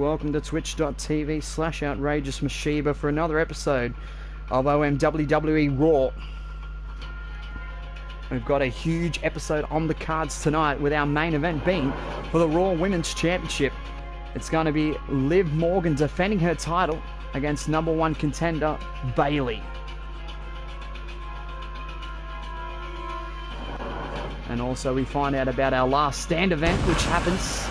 welcome to twitch.tv/outrageousmashiba for another episode of OM WWE Raw. We've got a huge episode on the cards tonight, with our main event being for the Raw Women's Championship. It's going to be Liv Morgan defending her title against #1 contender Bayley. And also we find out about our last stand event, which happens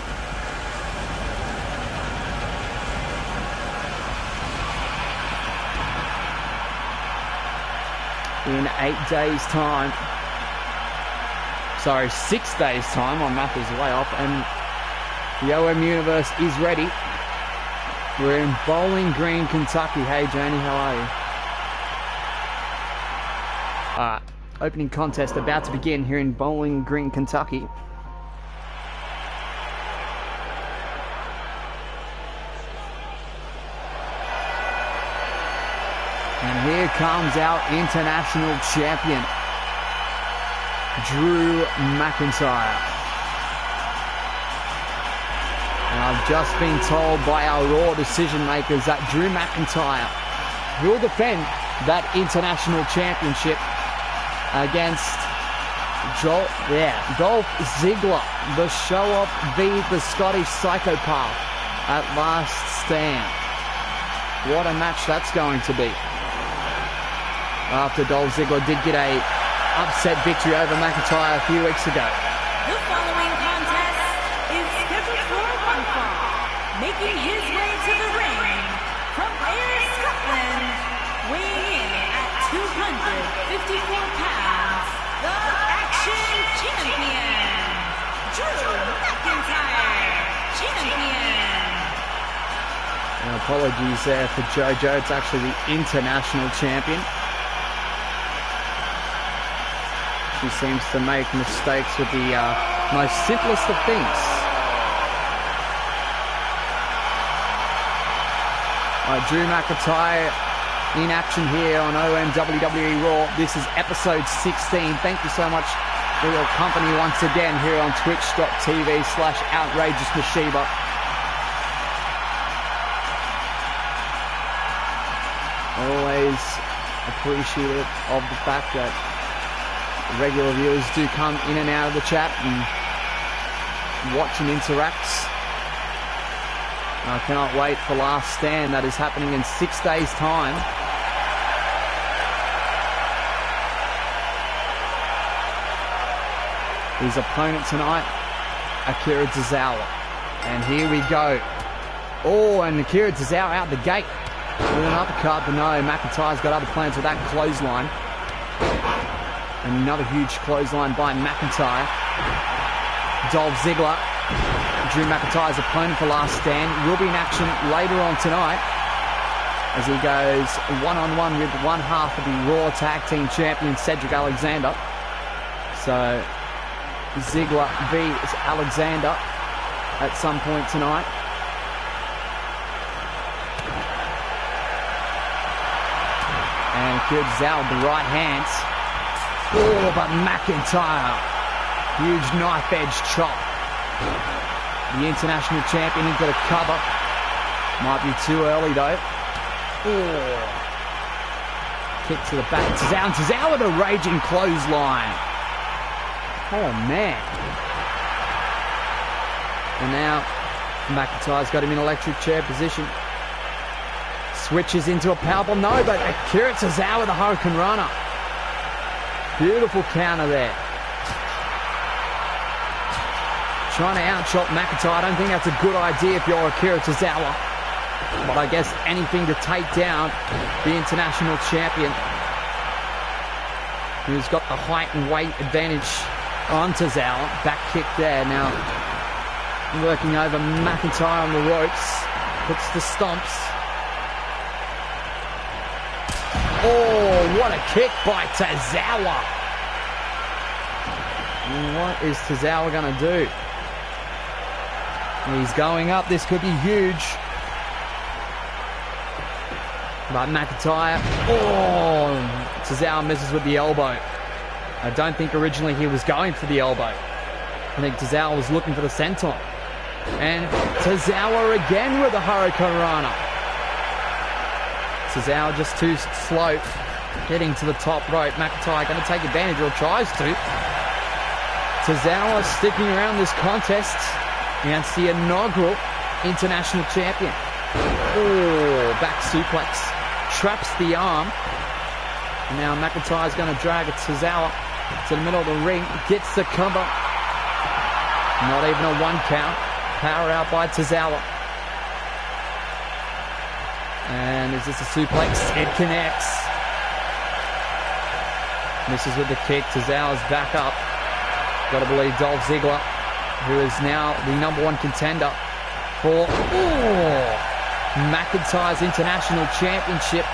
in 8 days' time. Sorry, 6 days' time. My math is way off. And the OM universe is ready. We're in Bowling Green, Kentucky. Hey, Janie, how are you? Opening contest about to begin here in Bowling Green, Kentucky. And here comes our international champion, Drew McIntyre. And I've just been told by our Raw decision makers that Drew McIntyre will defend that international championship against Dolph Ziggler, the show-off the Scottish psychopath at Last Stand. What a match that's going to be. After Dolph Ziggler did get a upset victory over McIntyre a few weeks ago. The following contest is scheduled for one fall. Making his way to the ring from Ayr, Scotland, weighing in at 254 pounds, the Action Champion, Drew McIntyre, Champion. And apologies there for JoJo, it's actually the International Champion. She seems to make mistakes with the most simplest of things. Drew McIntyre in action here on OM WWE Raw. This is episode 16. Thank you so much for your company once again here on twitch.tv/outrageousmashiba. Always appreciative of the fact that regular viewers do come in and out of the chat and watch and interact. I cannot wait for Last Stand. That is happening in 6 days' time. His opponent tonight, Akira Tozawa. And here we go. Oh, and Akira Tozawa out the gate with an uppercut, but no, McIntyre's got other plans with that clothesline. And another huge clothesline by McIntyre. Dolph Ziggler, Drew McIntyre's opponent for Last Stand, will be in action later on tonight as he goes one-on-one with one half of the Raw Tag Team Champion, Cedric Alexander. So Ziggler vs Alexander at some point tonight. And Akira Tozawa with the right hands. Oh, but McIntyre, huge knife edge chop. The international champion into the cover. Might be too early though. Oh. Kick to the back. Tozawa with a raging clothesline. Oh man. And now McIntyre's got him in electric chair position. Switches into a powerbomb. No, but Akira Tozawa with a Hurricane Runner. Beautiful counter there. Trying to outshot McIntyre. I don't think that's a good idea if you're Akira Tozawa. But I guess anything to take down the international champion, who's got the height and weight advantage on Tozawa. Back kick there. Now working over McIntyre on the ropes. Puts the stomps. Oh, what a kick by Tozawa. What is Tozawa going to do? He's going up. This could be huge. But McIntyre, oh, Tozawa misses with the elbow. I don't think originally he was going for the elbow. I think Tozawa was looking for the senton. And Tozawa again with the Hurricane Rana. Tozawa just too slow getting to the top rope. McIntyre going to take advantage, or tries to. Tozawa sticking around this contest against the inaugural international champion. Oh, back suplex. Traps the arm. And now McIntyre's going to drag Tozawa to the middle of the ring. Gets the cover. Not even a 1 count. Power out by Tozawa. And is this a suplex? It connects. Misses with the kick. Tozawa's back up. Got to believe Dolph Ziggler, who is now the #1 contender for McIntyre's International Championship,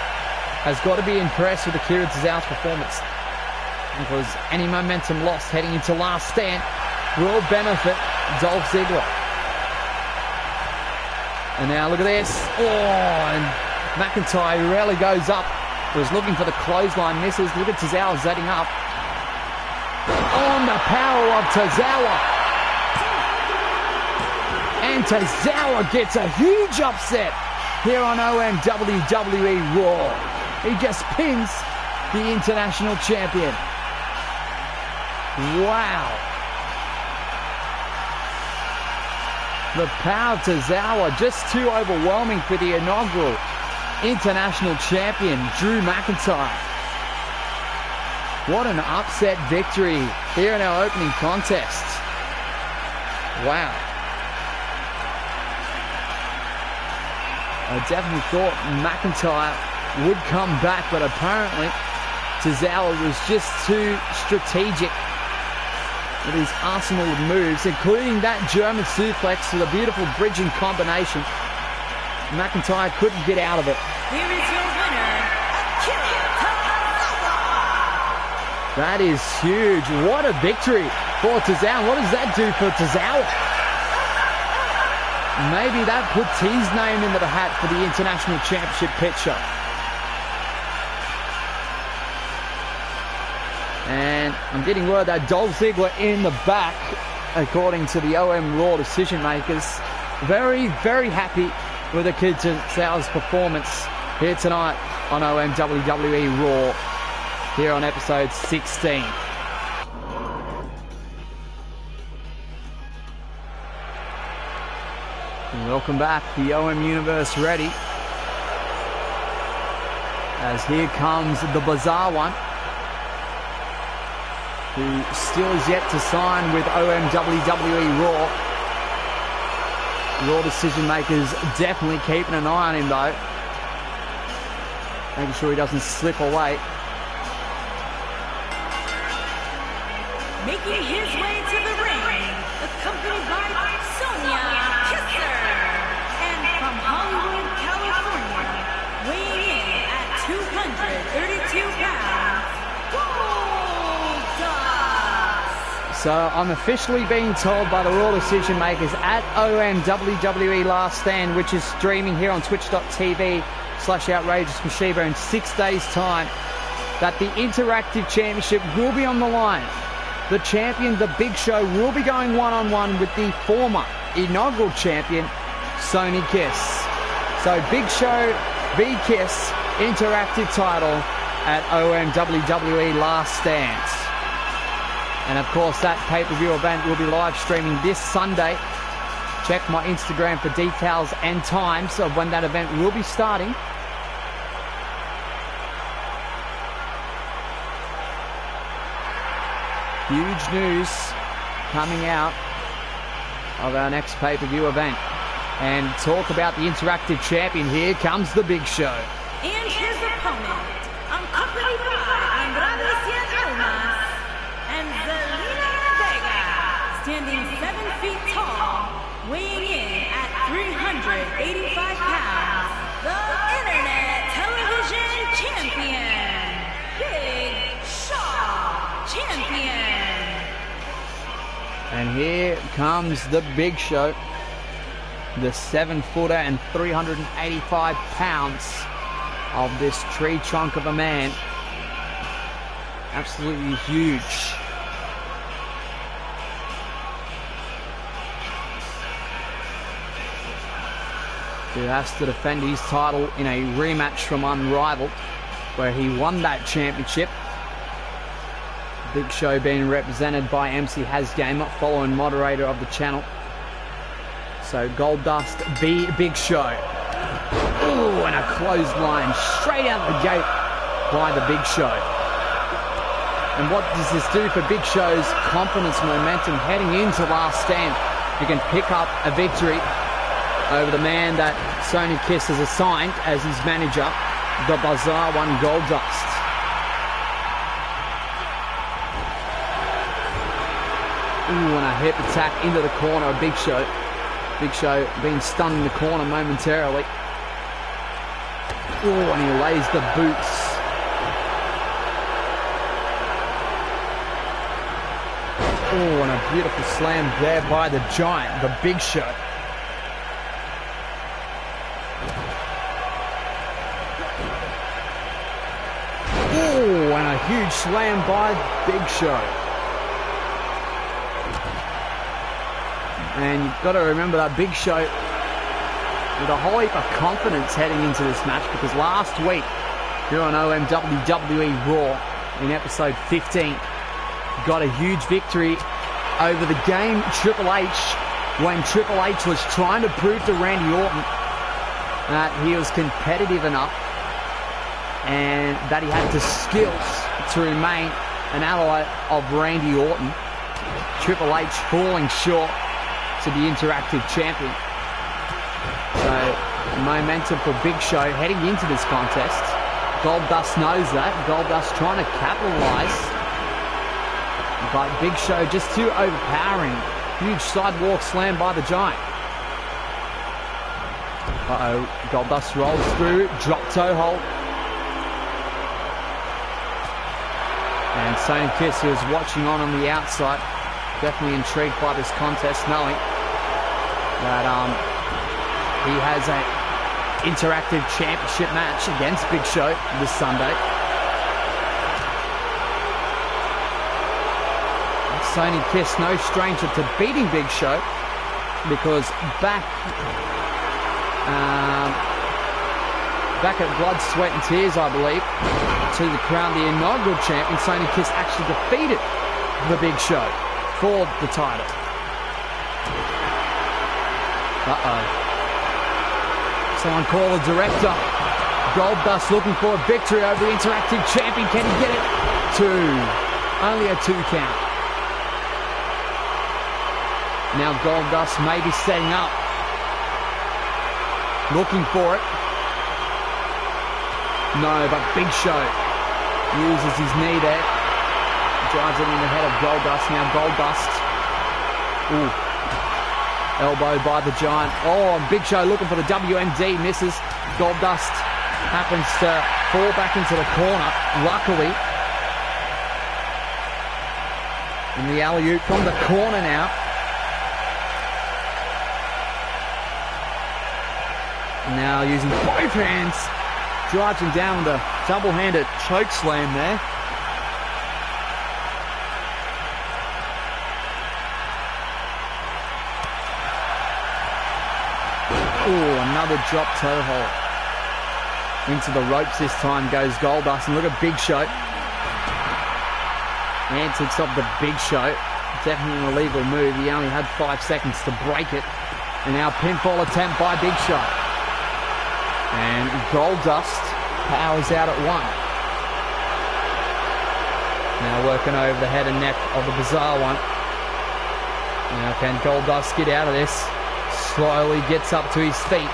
has got to be impressed with Akira Tozawa's performance, because any momentum lost heading into Last Stand will benefit Dolph Ziggler. And now look at this. And McIntyre rarely goes up. Was looking for the clothesline, misses. Look at Tozawa setting up. On the power of Tozawa. And Tozawa gets a huge upset here on OM WWE Raw. He just pins the international champion. Wow. The power of Tozawa just too overwhelming for the inaugural international champion, Drew McIntyre. What an upset victory here in our opening contest. Wow. I definitely thought McIntyre would come back, but apparently Tozawa was just too strategic with his arsenal of moves, including that German suplex with a beautiful bridging combination. McIntyre couldn't get out of it. Here is your winner, Akira Tozawa. That is huge. What a victory for Tozawa. What does that do for Tozawa? Maybe that puts his name into the hat for the International Championship picture. And I'm getting word that Dolph Ziggler in the back, according to the OM Raw decision makers. Very, very happy with Akira Tozawa's performance here tonight on OM WWE Raw, here on episode 16. And welcome back, the OM Universe ready. As here comes the Bizarre One, who still is yet to sign with OM WWE Raw. Raw decision makers definitely keeping an eye on him though, making sure he doesn't slip away. Making his way to the ring, accompanied by Sonya Kisser, and from Hollywood, California, weighing in at 232 pounds, So I'm officially being told by the Raw decision makers at OM WWE Last Stand, which is streaming here on twitch.tv/Outrageous Mashiba in 6 days' time, that the Interactive Championship will be on the line. The champion, The Big Show, will be going one-on-one with the former inaugural champion, Sonny Kiss. So Big Show v Kiss, Interactive title at OM WWE Last Stand. And of course, that pay-per-view event will be live streaming this Sunday. Check my Instagram for details and times of when that event will be starting. Huge news coming out of our next pay-per-view event. And talk about the Interactive Champion, here comes the Big Show. And his opponent, accompanied by Andrade Cien Almas and Zelina Vega, standing 7 feet tall, weighing in at 385 pounds, the Internet Television Champion, Big Show Champion. And here comes the Big Show, the 7-footer and 385 pounds of this tree trunk of a man. Absolutely huge. who has to defend his title in a rematch from Unrivaled, where he won that championship. Big Show being represented by MC Hasgamer, following moderator of the channel. So Goldust v Big Show. Ooh, and a clothesline straight out the gate by the Big Show. And what does this do for Big Show's confidence, momentum heading into Last Stand? He can pick up a victory over the man that Sony Kiss has assigned as his manager, the Bizarre One Goldust. Ooh, and a hip attack into the corner of Big Show. Big Show being stunned in the corner momentarily. Ooh, and he lays the boots. Oh, and a beautiful slam there by the Giant, the Big Show. Oh, and a huge slam by Big Show. And you've got to remember that Big Show with a whole heap of confidence heading into this match, because last week here on OM WWE Raw in episode 15, got a huge victory over the game Triple H, when Triple H was trying to prove to Randy Orton that he was competitive enough and that he had the skills to remain an ally of Randy Orton. Triple H falling short to the Interactive Champion. So momentum for Big Show heading into this contest. Goldust knows that. Goldust trying to capitalize. But Big Show just too overpowering. Huge sidewalk slam by the Giant. Uh-oh, Goldust rolls through, drop toe hold. And Sony Kiss, who is watching on the outside, definitely intrigued by this contest, knowing that he has an Interactive Championship match against Big Show this Sunday. Sony Kiss, no stranger to beating Big Show, because back at Blood, Sweat and Tears, I believe, to the crown the inaugural champion, Sony Kiss actually defeated the Big Show for the title. Uh-oh. Someone call the director. Goldust looking for a victory over the Interactive Champion. Can he get it? 2. Only a 2 count. Now Goldust may be setting up. Looking for it. No, but Big Show uses his knee there. Drives it in the head of Goldust. Now Goldust. Ooh. Elbow by the Giant. Oh, and Big Show looking for the WMD. Misses. Goldust happens to fall back into the corner. Luckily. And the alley-oop from the corner now. Now using both hands, drives him down with a double-handed choke slam there. Oh, another drop toe hold. Into the ropes this time goes Goldust, and look at Big Show. Antics of the Big Show. Definitely an illegal move. He only had 5 seconds to break it. And now pinfall attempt by Big Show. And Goldust powers out at 1. Now working over the head and neck of the Bizarre One. Now can Goldust get out of this? Slowly gets up to his feet.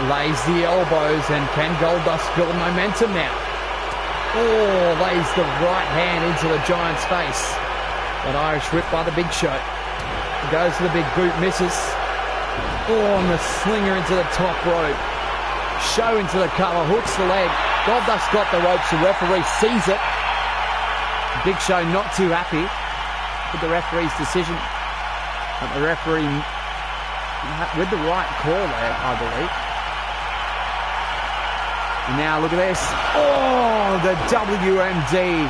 Lays the elbows, and can Goldust build momentum now? Oh, lays the right hand into the Giant's face. That Irish whip by the Big Show. Goes to the big boot, misses. Oh, and the slinger into the top rope. Show into the cover, hooks the leg. Goldust got the ropes, the referee sees it. Big Show not too happy with the referee's decision. But the referee with the right call there, I believe. And now look at this. Oh, the WMD.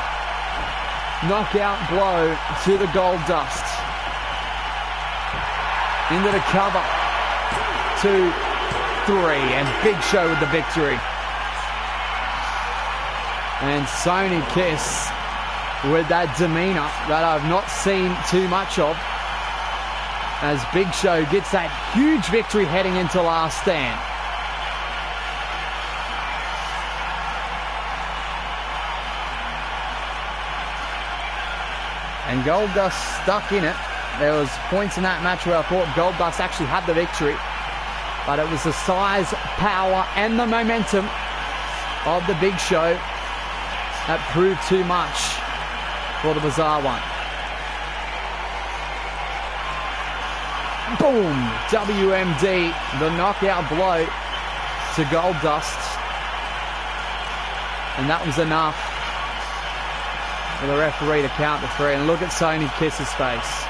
Knockout blow to the Goldust. Into the cover. 2, victory, and Big Show with the victory. And Sony Kiss with that demeanor that I've not seen too much of, as Big Show gets that huge victory heading into Last Stand. And Goldust stuck in it. There was points in that match where I thought Goldust actually had the victory, but it was the size, power, and the momentum of the Big Show that proved too much for the Bizarre One. Boom! WMD, the knockout blow to Goldust. And that was enough for the referee to count to 3. And look at Sony Kiss's face.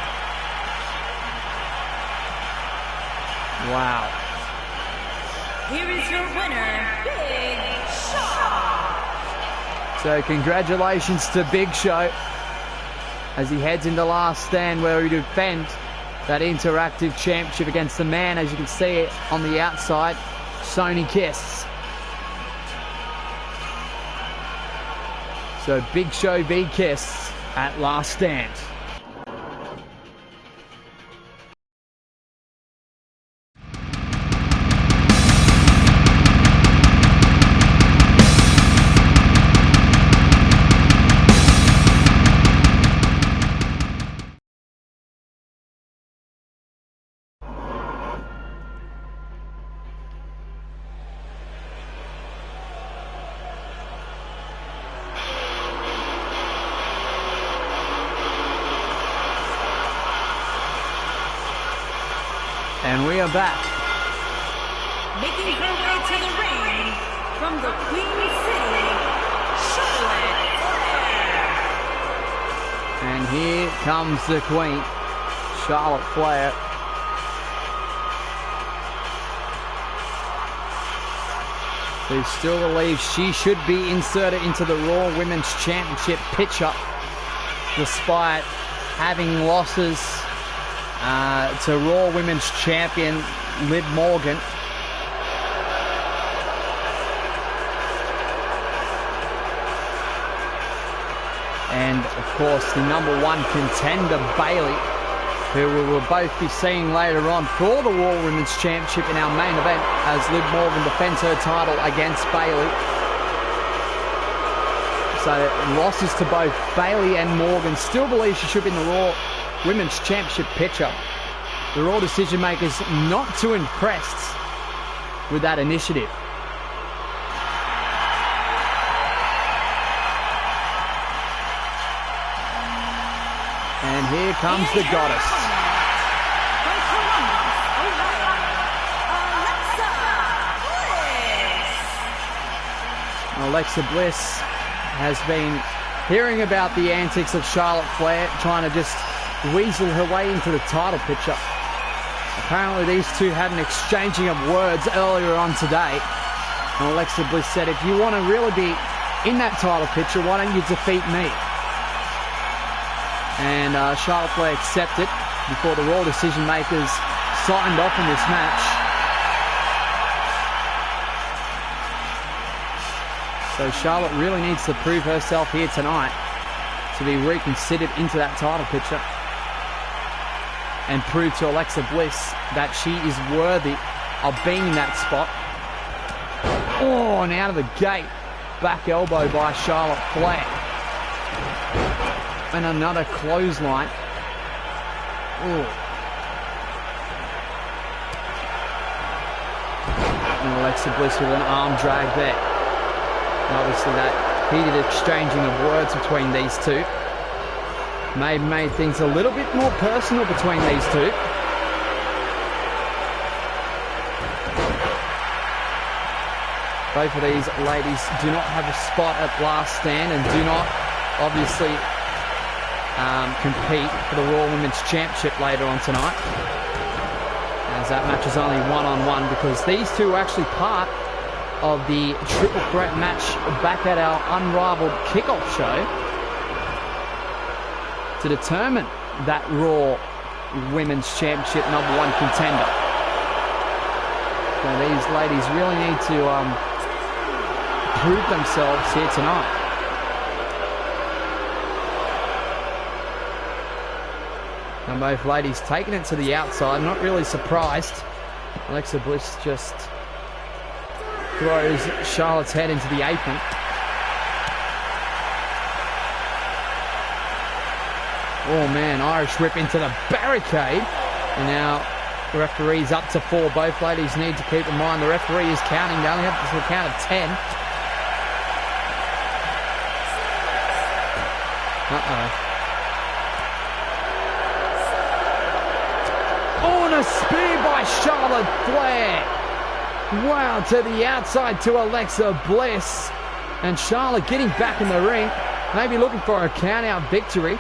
Wow. Here is your winner, Big Show. So congratulations to Big Show as he heads into Last Stand, where he defend that Interactive Championship against the man, as you can see it on the outside, Sony Kiss. So Big Show v Kiss at Last Stand. And we are back. Making her way to the ring from the Queen City, Charlotte Flair. And here comes the Queen, Charlotte Flair. Who still believes she should be inserted into the Raw Women's Championship picture, despite having losses to Raw Women's Champion Liv Morgan. And of course the #1 contender Bayley, who we will both be seeing later on for the Raw Women's Championship in our main event, as Liv Morgan defends her title against Bayley. So losses to both Bayley and Morgan. Still believes she should be in the Raw Women's Championship picture. The Raw decision makers not too impressed with that initiative. And here comes the goddess. From Columbus, Ohio, Alexa Bliss. Alexa Bliss has been hearing about the antics of Charlotte Flair, trying to just weasel her way into the title picture. Apparently these two had an exchanging of words earlier on today. And Alexa Bliss said, if you want to really be in that title picture, why don't you defeat me? And Charlotte Flair accepted before the Raw decision makers signed off on this match. So Charlotte really needs to prove herself here tonight to be reconsidered into that title picture and prove to Alexa Bliss that she is worthy of being in that spot. Oh, and out of the gate, back elbow by Charlotte Flair. And another clothesline. Ooh. And Alexa Bliss with an arm drag there. And obviously that heated exchanging of words between these two may have made things a little bit more personal between these two. Both of these ladies do not have a spot at Last Stand and do not obviously compete for the Raw Women's Championship later on tonight, as that match is only one-on-one, because these two are actually part of the triple threat match back at our Unrivaled kickoff show to determine that Raw Women's Championship #1 contender. Now these ladies really need to prove themselves here tonight. And both ladies taking it to the outside. Not really surprised. Alexa Bliss just throws Charlotte's head into the apron. Oh man, Irish whip into the barricade. And now the referee's up to 4. Both ladies need to keep in mind the referee is counting. They only have to count of 10. Oh, and a spear by Charlotte Flair. Wow, to the outside to Alexa Bliss. And Charlotte getting back in the ring. Maybe looking for a count-out victory.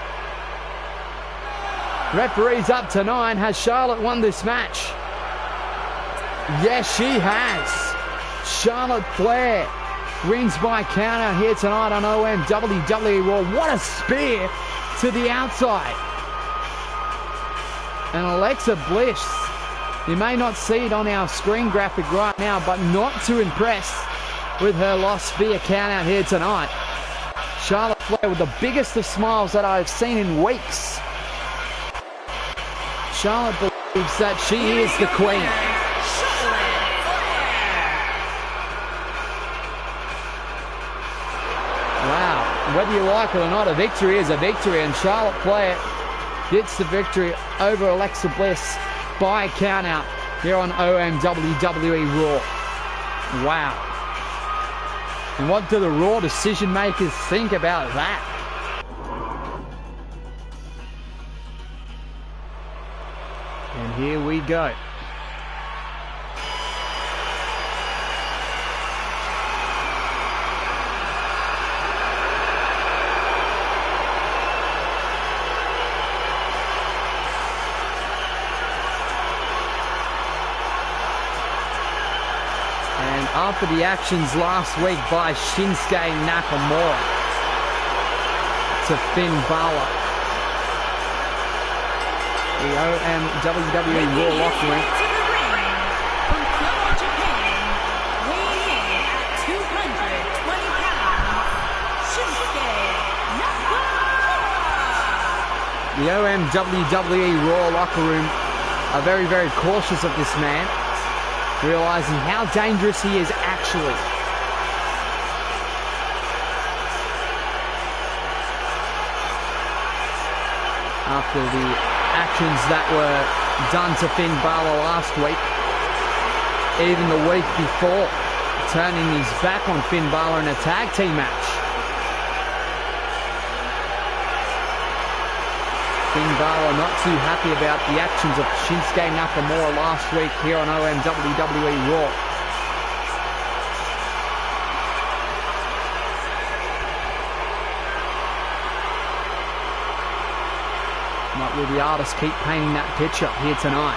Referee's up to 9. Has Charlotte won this match? Yes, she has. Charlotte Flair wins by counter here tonight on OM WWE Raw. What a spear to the outside. And Alexa Bliss, you may not see it on our screen graphic right now, but not too impressed with her lost spear count out here tonight. Charlotte Flair with the biggest of smiles that I've seen in weeks. Charlotte believes that she is the queen. Wow, whether you like it or not, a victory is a victory, and Charlotte Flair gets the victory over Alexa Bliss by count out here on OM WWE Raw. Wow. And what do the Raw decision makers think about that? And here we go. And after the actions last week by Shinsuke Nakamura to Finn Balor, the OM WWE Raw locker room. From Kyoto, Japan, weighing in at 220 pounds, Shinsuke Nakamura. The OM WWE Raw locker room are very, very cautious of this man, realizing how dangerous he is actually. After the actions that were done to Finn Balor last week, even the week before, turning his back on Finn Balor in a tag team match. Finn Balor not too happy about the actions of Shinsuke Nakamura last week here on OM WWE Raw. What will the artists keep painting that picture here tonight?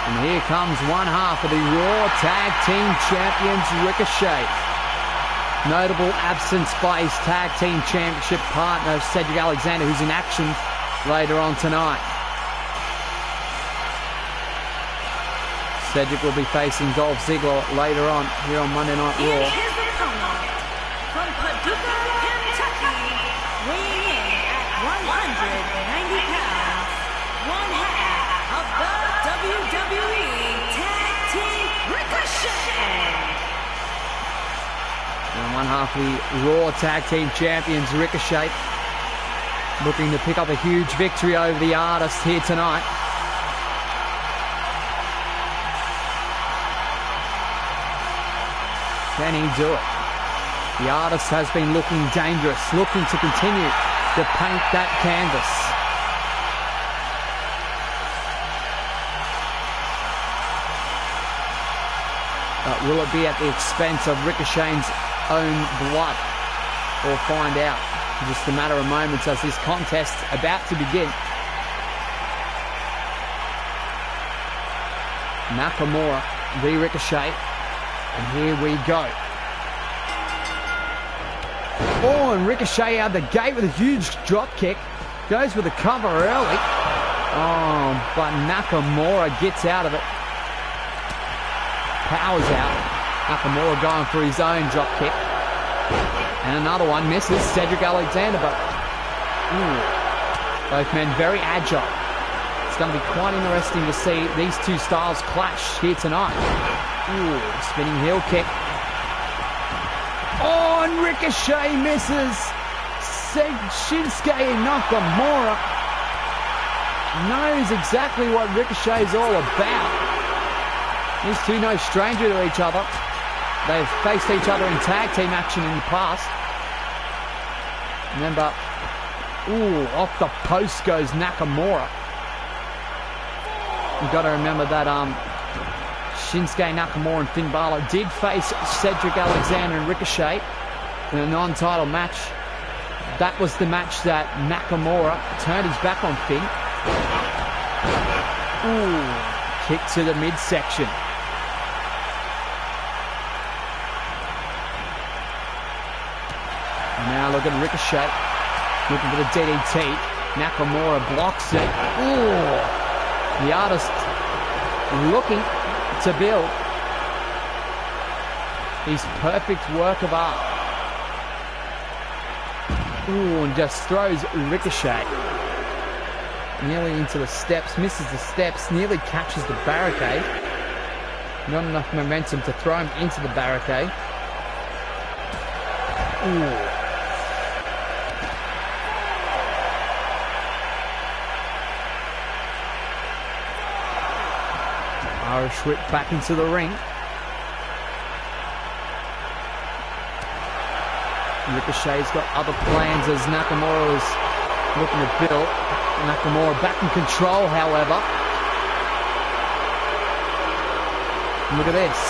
And here comes one half of the Raw Tag Team Champions, Ricochet. Notable absence by his Tag Team Championship partner, Cedric Alexander, who's in action later on tonight. Cedric will be facing Dolph Ziggler later on here on Monday Night Raw. And his opponent, from Paducah, Kentucky, weighing in at 190 pounds, one half of the WWE Tag Team Ricochet. And one half of the Raw Tag Team Champions, Ricochet, looking to pick up a huge victory over the artist here tonight. Can he do it? The artist has been looking dangerous, looking to continue to paint that canvas. But will it be at the expense of Ricochet's own blood? We'll find out in just a matter of moments as this contest about to begin. Nakamura v Ricochet. And here we go. Oh, and Ricochet out the gate with a huge drop kick. Goes with the cover early. Oh, but Nakamura gets out of it. Powers out. Nakamura going for his own drop kick. And another one misses. Cedric Alexander, but both men very agile. It's going to be quite interesting to see these two styles clash here tonight. Spinning heel kick. Oh, and Ricochet misses. Shinsuke Nakamura knows exactly what Ricochet's all about. These two no stranger to each other. They've faced each other in tag team action in the past. Remember, off the post goes Nakamura. You've got to remember that Shinsuke Nakamura and Finn Balor did face Cedric Alexander and Ricochet in a non-title match. That was the match that Nakamura turned his back on Finn. Kick to the midsection. Now look at Ricochet. Looking for the DDT. Nakamura blocks it. The artist looking to build his perfect work of art. And just throws Ricochet nearly into the steps, misses the steps, nearly catches the barricade. Not enough momentum to throw him into the barricade. Irish whip back into the ring. Ricochet's got other plans as Nakamura is looking to build. Nakamura back in control, however. Look at this.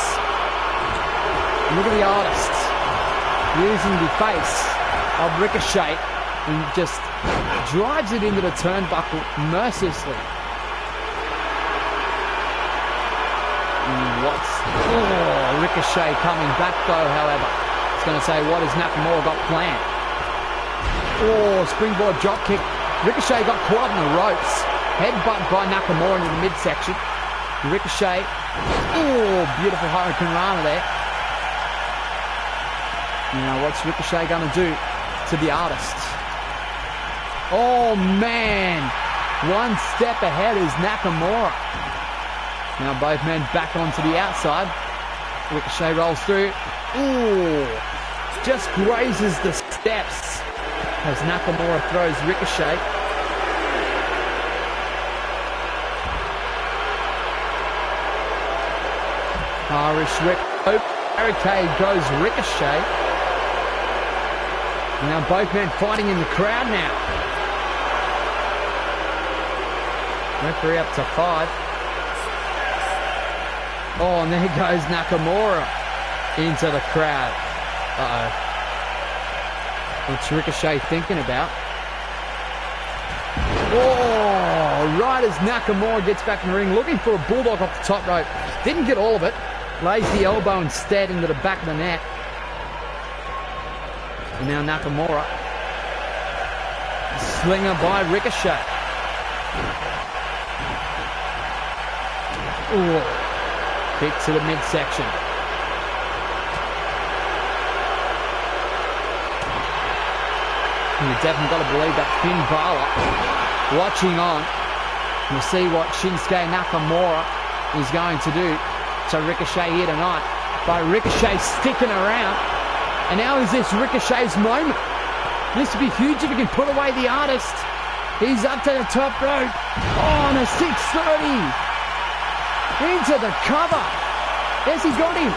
Look at the artist using the face of Ricochet and just drives it into the turnbuckle mercilessly. Ricochet coming back though, however. It's going to say, what has Nakamura got planned? Springboard drop kick. Ricochet got caught in the ropes. Headbutt by Nakamura into the midsection. Ricochet. Beautiful Hurricane Rana there. Now, what's Ricochet going to do to the artist? Oh, man. One step ahead is Nakamura. Now, both men back onto the outside. Ricochet rolls through. Just grazes the steps as Nakamura throws Ricochet. Irish whip. Barricade goes Ricochet. Now both men fighting in the crowd now. Referee up to 5. And there goes Nakamura into the crowd. What's Ricochet thinking about? Right as Nakamura gets back in the ring, looking for a bulldog off the top rope. Didn't get all of it. Lays the elbow instead into the back of the net. And now Nakamura. Slinger by Ricochet. Kick to the midsection. You definitely got to believe that Finn Balor watching on. We'll see what Shinsuke Nakamura is going to do to Ricochet here tonight. But Ricochet sticking around. And now is this Ricochet's moment. This would be huge if he can put away the artist. He's up to the top rope. On a 630. Into the cover. Yes, he got him.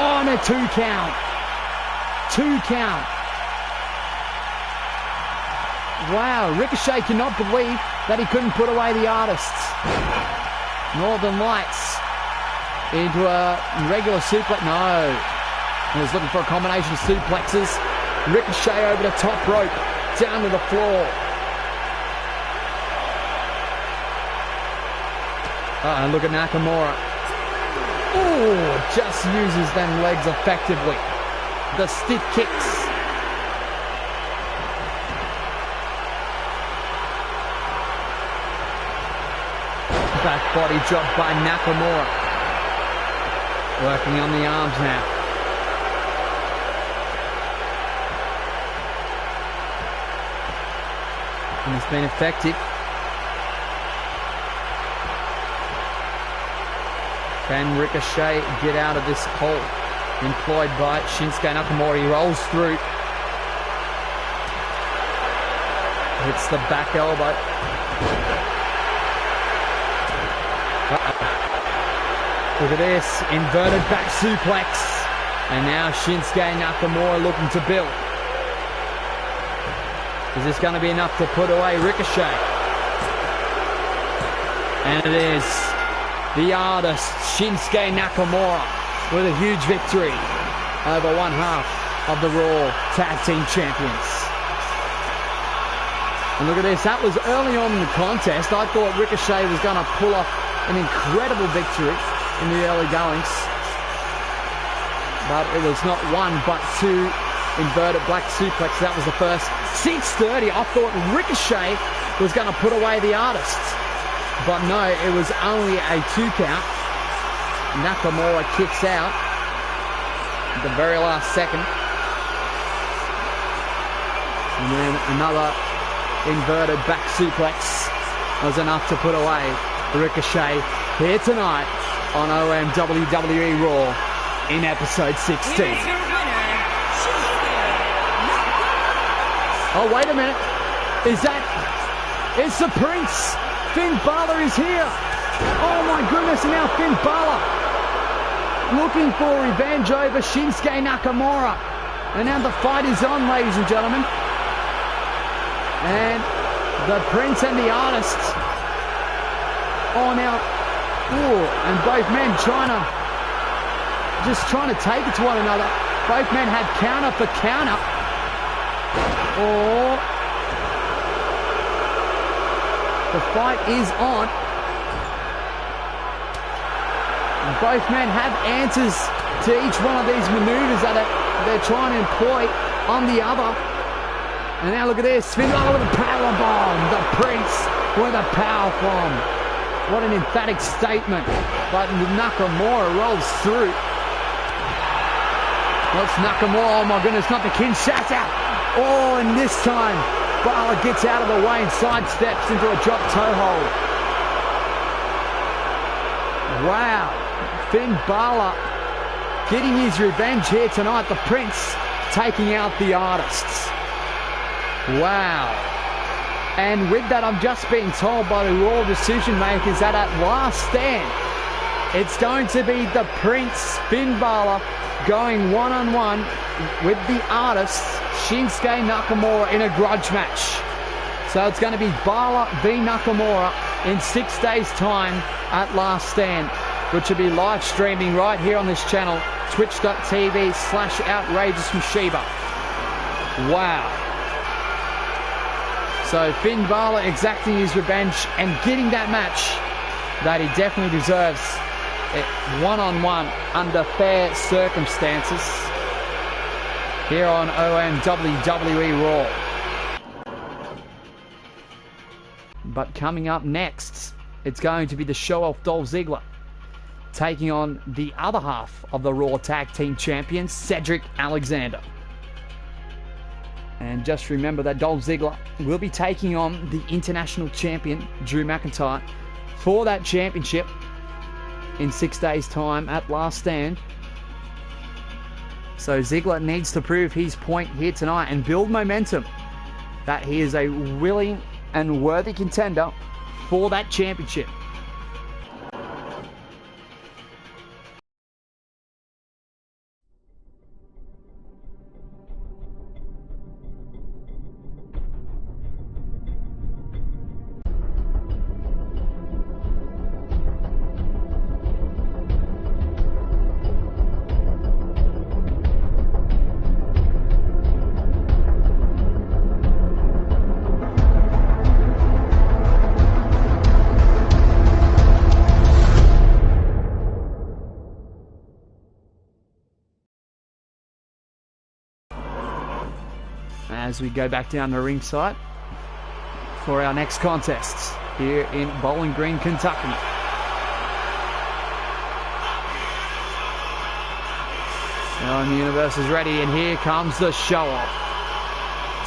On a 2 count. 2 count. Wow, Ricochet cannot believe that he couldn't put away the artists. Northern Lights into a regular suplex. No. He was looking for a combination of suplexes. Ricochet over the top rope. Down to the floor. Look at Nakamura. Just uses them legs effectively. The stiff kicks back body drop by Nakamura. Working on the arms now. And it's been effective. Can Ricochet get out of this hole employed by Shinsuke Nakamura? He rolls through. Hits the back elbow. Look at this, inverted back suplex. And now Shinsuke Nakamura looking to build. Is this going to be enough to put away Ricochet? And it is. The artist, Shinsuke Nakamura, with a huge victory over one half of the Raw Tag Team Champions. And look at this, that was early on in the contest. I thought Ricochet was going to pull off an incredible victory in the early goings. But it was not one, but two inverted black suplex. That was the first. 6:30, I thought Ricochet was going to put away the artist. But no, it was only a 2 count. Nakamura kicks out at the very last second. And then another inverted back suplex was enough to put away Ricochet here tonight on OM WWE Raw in episode 16. Oh, wait a minute. It's the Prince. Finn Balor is here. Oh my goodness, and now Finn Balor looking for revenge over Shinsuke Nakamura. And now the fight is on, ladies and gentlemen. And the Prince and the Artist. Oh, now. Ooh, and both men trying to take it to one another. Both men had counter for counter. Oh. The fight is on. And both men have answers to each one of these maneuvers that they're trying to employ on the other. And now look at this. Finn Balor with a power bomb. The Prince with a power bomb. What an emphatic statement. But Nakamura rolls through. What's Nakamura? Oh my goodness, not the Kinshasa. Oh, and this time Balor gets out of the way and sidesteps into a drop toe hold. Wow. Finn Balor getting his revenge here tonight. The Prince taking out the Artists. Wow. And with that, I'm just being told by the Raw decision makers that at last stand, it's going to be the Prince, Finn Balor, going one-on-one with the Artists, Shinsuke Nakamura, in a grudge match. So it's going to be Balor v Nakamura in 6 days' time at Last Stand, which will be live streaming right here on this channel, twitch.tv/outrageousmushiba. Wow. So Finn Balor exacting his revenge and getting that match that he definitely deserves, one-on-one under fair circumstances here on OM WWE Raw. But coming up next, it's going to be the show-off Dolph Ziggler taking on the other half of the Raw Tag Team Champions, Cedric Alexander. And just remember that Dolph Ziggler will be taking on the International Champion, Drew McIntyre, for that championship in 6 days' time at Last Stand. So Ziggler needs to prove his point here tonight and build momentum that he is a willing and worthy contender for that championship. As we go back down to ringside for our next contests here in Bowling Green, Kentucky. OM Universe is ready, and here comes the show-off.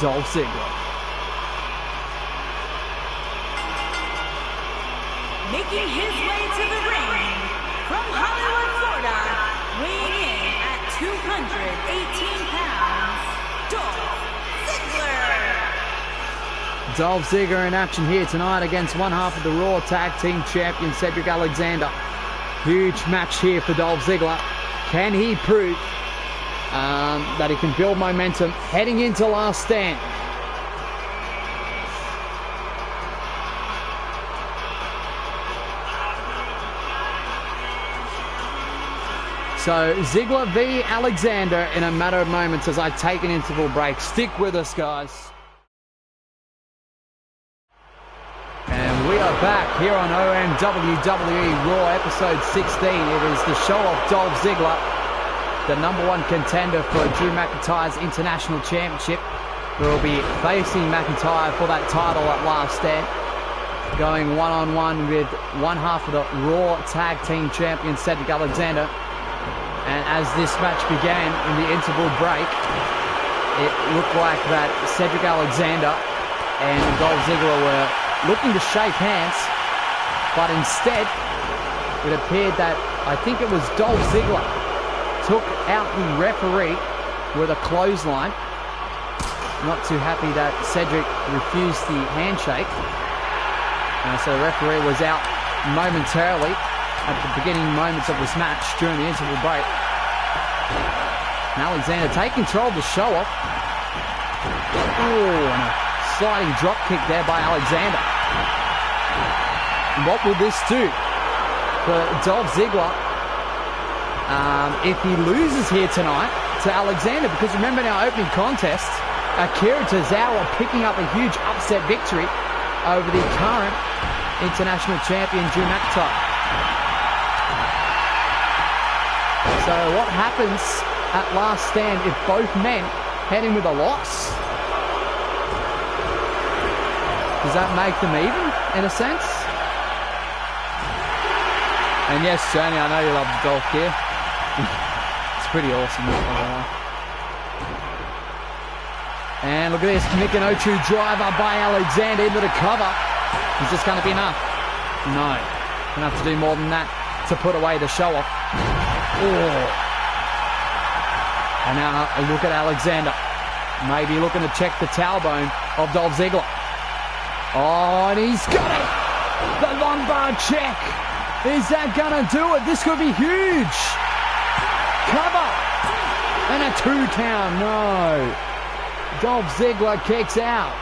Dolph Ziggler. Making his way to the ring from Hollywood, Florida, weighing in at 218 pounds, Dolph Ziggler. Dolph Ziggler in action here tonight against one half of the Raw Tag Team Champion, Cedric Alexander. Huge match here for Dolph Ziggler. Can he prove that he can build momentum heading into Last Stand? So Ziggler v Alexander in a matter of moments as I take an interval break. Stick with us, guys. And we are back here on OM WWE Raw episode 16. It is the show of Dolph Ziggler, the #1 contender for Drew McIntyre's International Championship, who will be facing McIntyre for that title at Last Stand, going one-on-one with one half of the Raw Tag Team Champion, Cedric Alexander. And as this match began in the interval break, it looked like that Cedric Alexander and Dolph Ziggler were looking to shake hands, but instead it appeared that I think it was Dolph Ziggler took out the referee with a clothesline. Not too happy that Cedric refused the handshake. So the referee was out momentarily at the beginning moments of this match during the interval break. And Alexander taking control of the show-off. Oh, and a sliding drop kick there by Alexander. And what will this do for Dolph Ziggler if he loses here tonight to Alexander? Because remember in our opening contest, Akira Tozawa picking up a huge upset victory over the current International Champion Drew McIntyre. So what happens at Last Stand if both men head in with a loss? Does that make them even, in a sense? And yes, Johnny, I know you love the golf gear. It's pretty awesome. And look at this, Mickey-no-Chu driver by Alexander into the cover. Is this going to be enough? No. Going to have to do more than that to put away the show-off. Oh. And now look at Alexander. Maybe looking to check the tailbone of Dolph Ziggler. Oh, and he's got it! The lumbar check! Is that gonna do it? This could be huge! Cover! And a 2 count, no! Dolph Ziggler kicks out.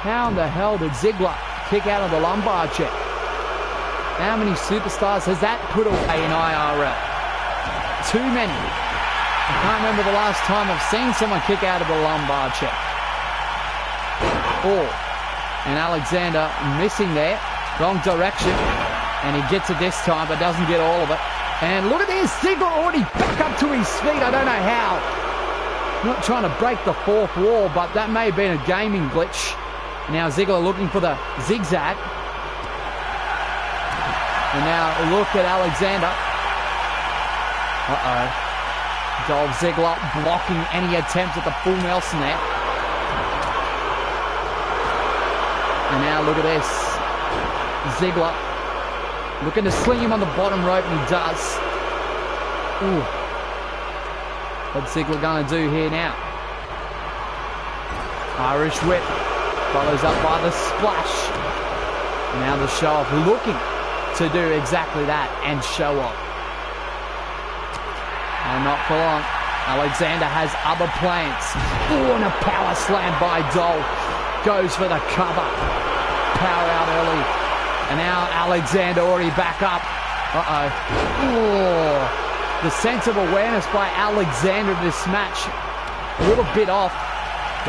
How in the hell did Ziggler kick out of the lumbar check? How many superstars has that put away in IRL? Too many. I can't remember the last time I've seen someone kick out of the lumbar check. Oh, and Alexander missing there. Wrong direction. And he gets it this time, but doesn't get all of it. And look at this. Ziggler already back up to his feet. I don't know how. Not trying to break the fourth wall, but that may have been a gaming glitch. Now Ziggler looking for the zigzag. And now look at Alexander. Uh-oh. Dolph Ziggler blocking any attempt at the full Nelson there. And now look at this. Ziggler looking to sling him on the bottom rope, and he does. Ooh. What's Ziggler going to do here now? Irish whip. Follows up by the splash. Now the show-off looking to do exactly that and show off. And not for long. Alexander has other plans. Oh, and a power slam by Dolph. Goes for the cover. Power out early. And now Alexander already back up. Uh-oh. Oh, the sense of awareness by Alexander in this match, a little bit off.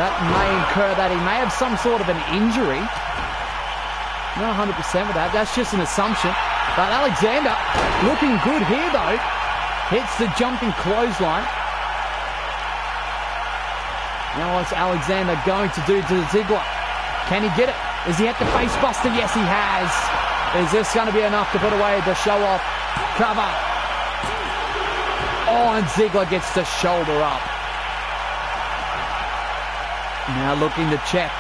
That may incur that he may have some sort of an injury. Not 100% with that. That's just an assumption. But Alexander looking good here, though. Hits the jumping clothesline. Now what's Alexander going to do to Ziggler? Can he get it? Is he at the face buster? Yes, he has. Is this going to be enough to put away the show-off? Cover. Oh, and Ziggler gets the shoulder up. Now looking to check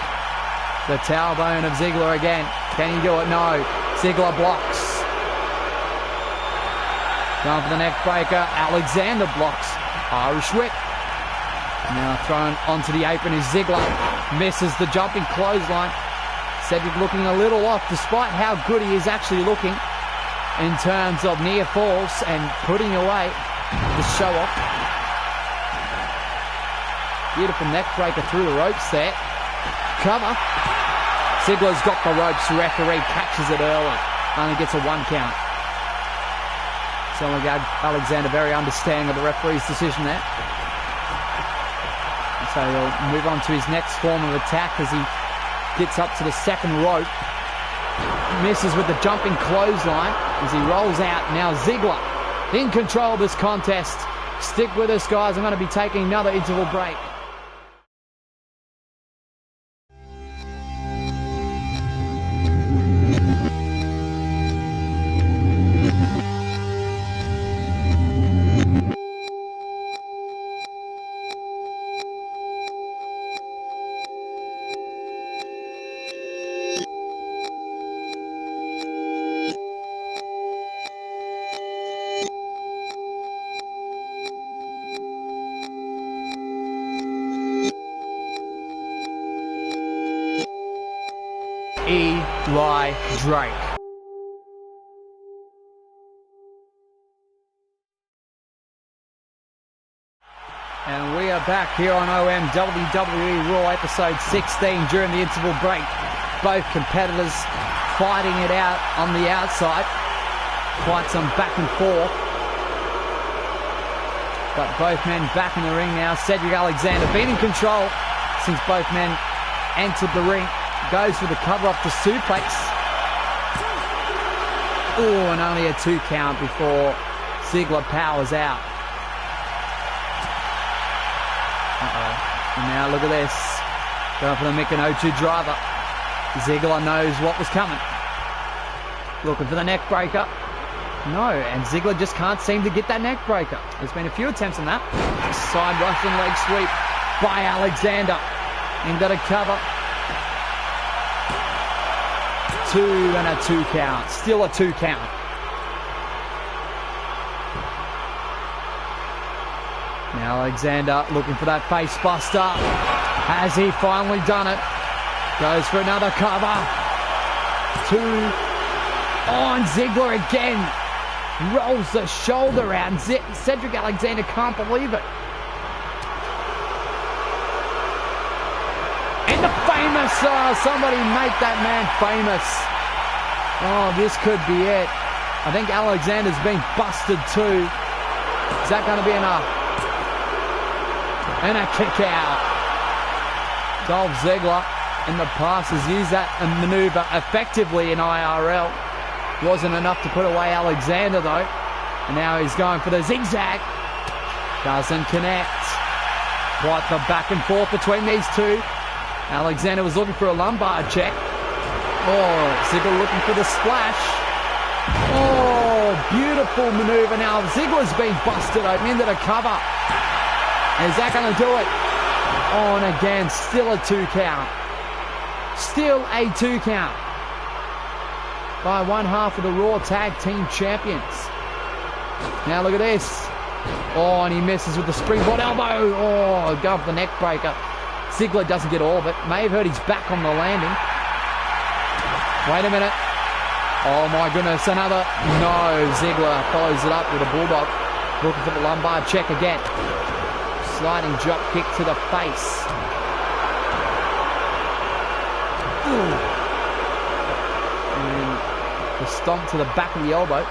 the tailbone of Ziggler again. Can he do it? No. Ziggler blocks. Going for the neck breaker. Alexander blocks. Irish whip. Now thrown onto the apron is Ziggler. Misses the jumping clothesline. Cedric looking a little off despite how good he is actually looking in terms of near falls and putting away the show off. Beautiful neck breaker through the ropes there. Cover. Ziggler's got the ropes. Referee catches it early. Only gets a 1 count. So Alexander very understanding of the referee's decision there. So he'll move on to his next form of attack as he gets up to the second rope. Misses with the jumping clothesline as he rolls out. Now Ziggler in control of this contest. Stick with us, guys. I'm going to be taking another interval break. Eli Drake. And we are back here on OM WWE Raw episode 16 during the interval break. Both competitors fighting it out on the outside. Quite some back and forth. But both men back in the ring now. Cedric Alexander been in control since both men entered the ring. Goes for the cover up to suplex. Oh, and only a 2 count before Ziggler powers out. And now look at this. Going for the Mickey driver. Ziggler knows what was coming. Looking for the neck breaker. No, and Ziggler just can't seem to get that neck breaker. There's been a few attempts on that. Side Russian leg sweep by Alexander. Into the cover. 2 and a 2 count. Still a 2 count. Now Alexander looking for that face buster. Has he finally done it? Goes for another cover. 2. Oh, and Ziggler again. Rolls the shoulder out. And Cedric Alexander can't believe it. And the famous, somebody make that man famous. Oh, this could be it. I think Alexander's been busted too. Is that going to be enough? And a kick out. Dolph Ziggler in the past has used that maneuver effectively in IRL. Wasn't enough to put away Alexander though. And now he's going for the zigzag. Doesn't connect. Quite the back and forth between these two. Alexander was looking for a lumbar check. Oh, Ziggler looking for the splash. Oh, beautiful maneuver. Now Ziggler's been busted open into the cover. Is that going to do it? Oh, and again, still a 2 count. Still a 2 count. By one half of the Raw Tag Team Champions. Now look at this. Oh, and he misses with the springboard elbow. Oh, going for the neck breaker. Ziggler doesn't get all of it. May have hurt his back on the landing. Wait a minute. Oh my goodness, another. No, Ziggler follows it up with a bulldog. Looking for the lumbar check again. Sliding drop kick to the face. Ooh. And the stomp to the back of the elbow.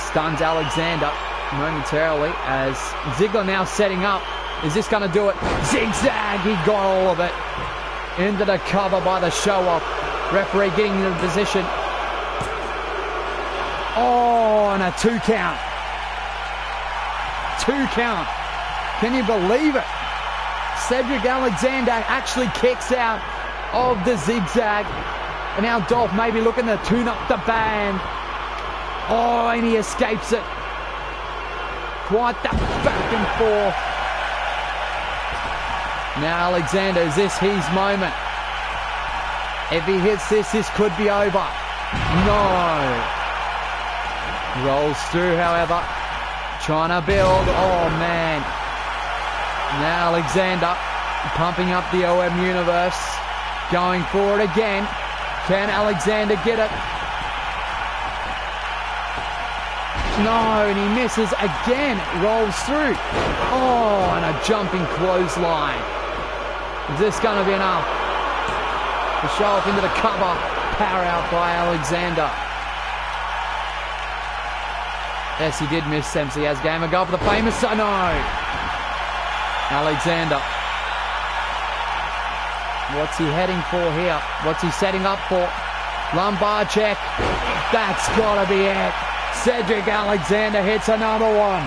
Stuns Alexander momentarily as Ziggler now setting up. Is this going to do it? Zigzag! He got all of it. Into the cover by the show-off. Referee getting into position. Oh, and a 2 count. 2 count. Can you believe it? Cedric Alexander actually kicks out of the zigzag. And now Dolph may be looking to tune up the band. Oh, and he escapes it. quite the back and forth. Now Alexander, is this his moment? If he hits this, this could be over. No. Rolls through, however. Trying to build. Oh, man. Now Alexander pumping up the OM universe. Going for it again. Can Alexander get it? No, and he misses again. Rolls through. Oh, and a jumping clothesline. Is this going to be enough to show off into the cover? Power out by Alexander. Yes, he did miss them, so he has game. A go for the famous. Oh, no. Alexander. What's he heading for here? What's he setting up for? Lumbar check. That's got to be it. Cedric Alexander hits another one.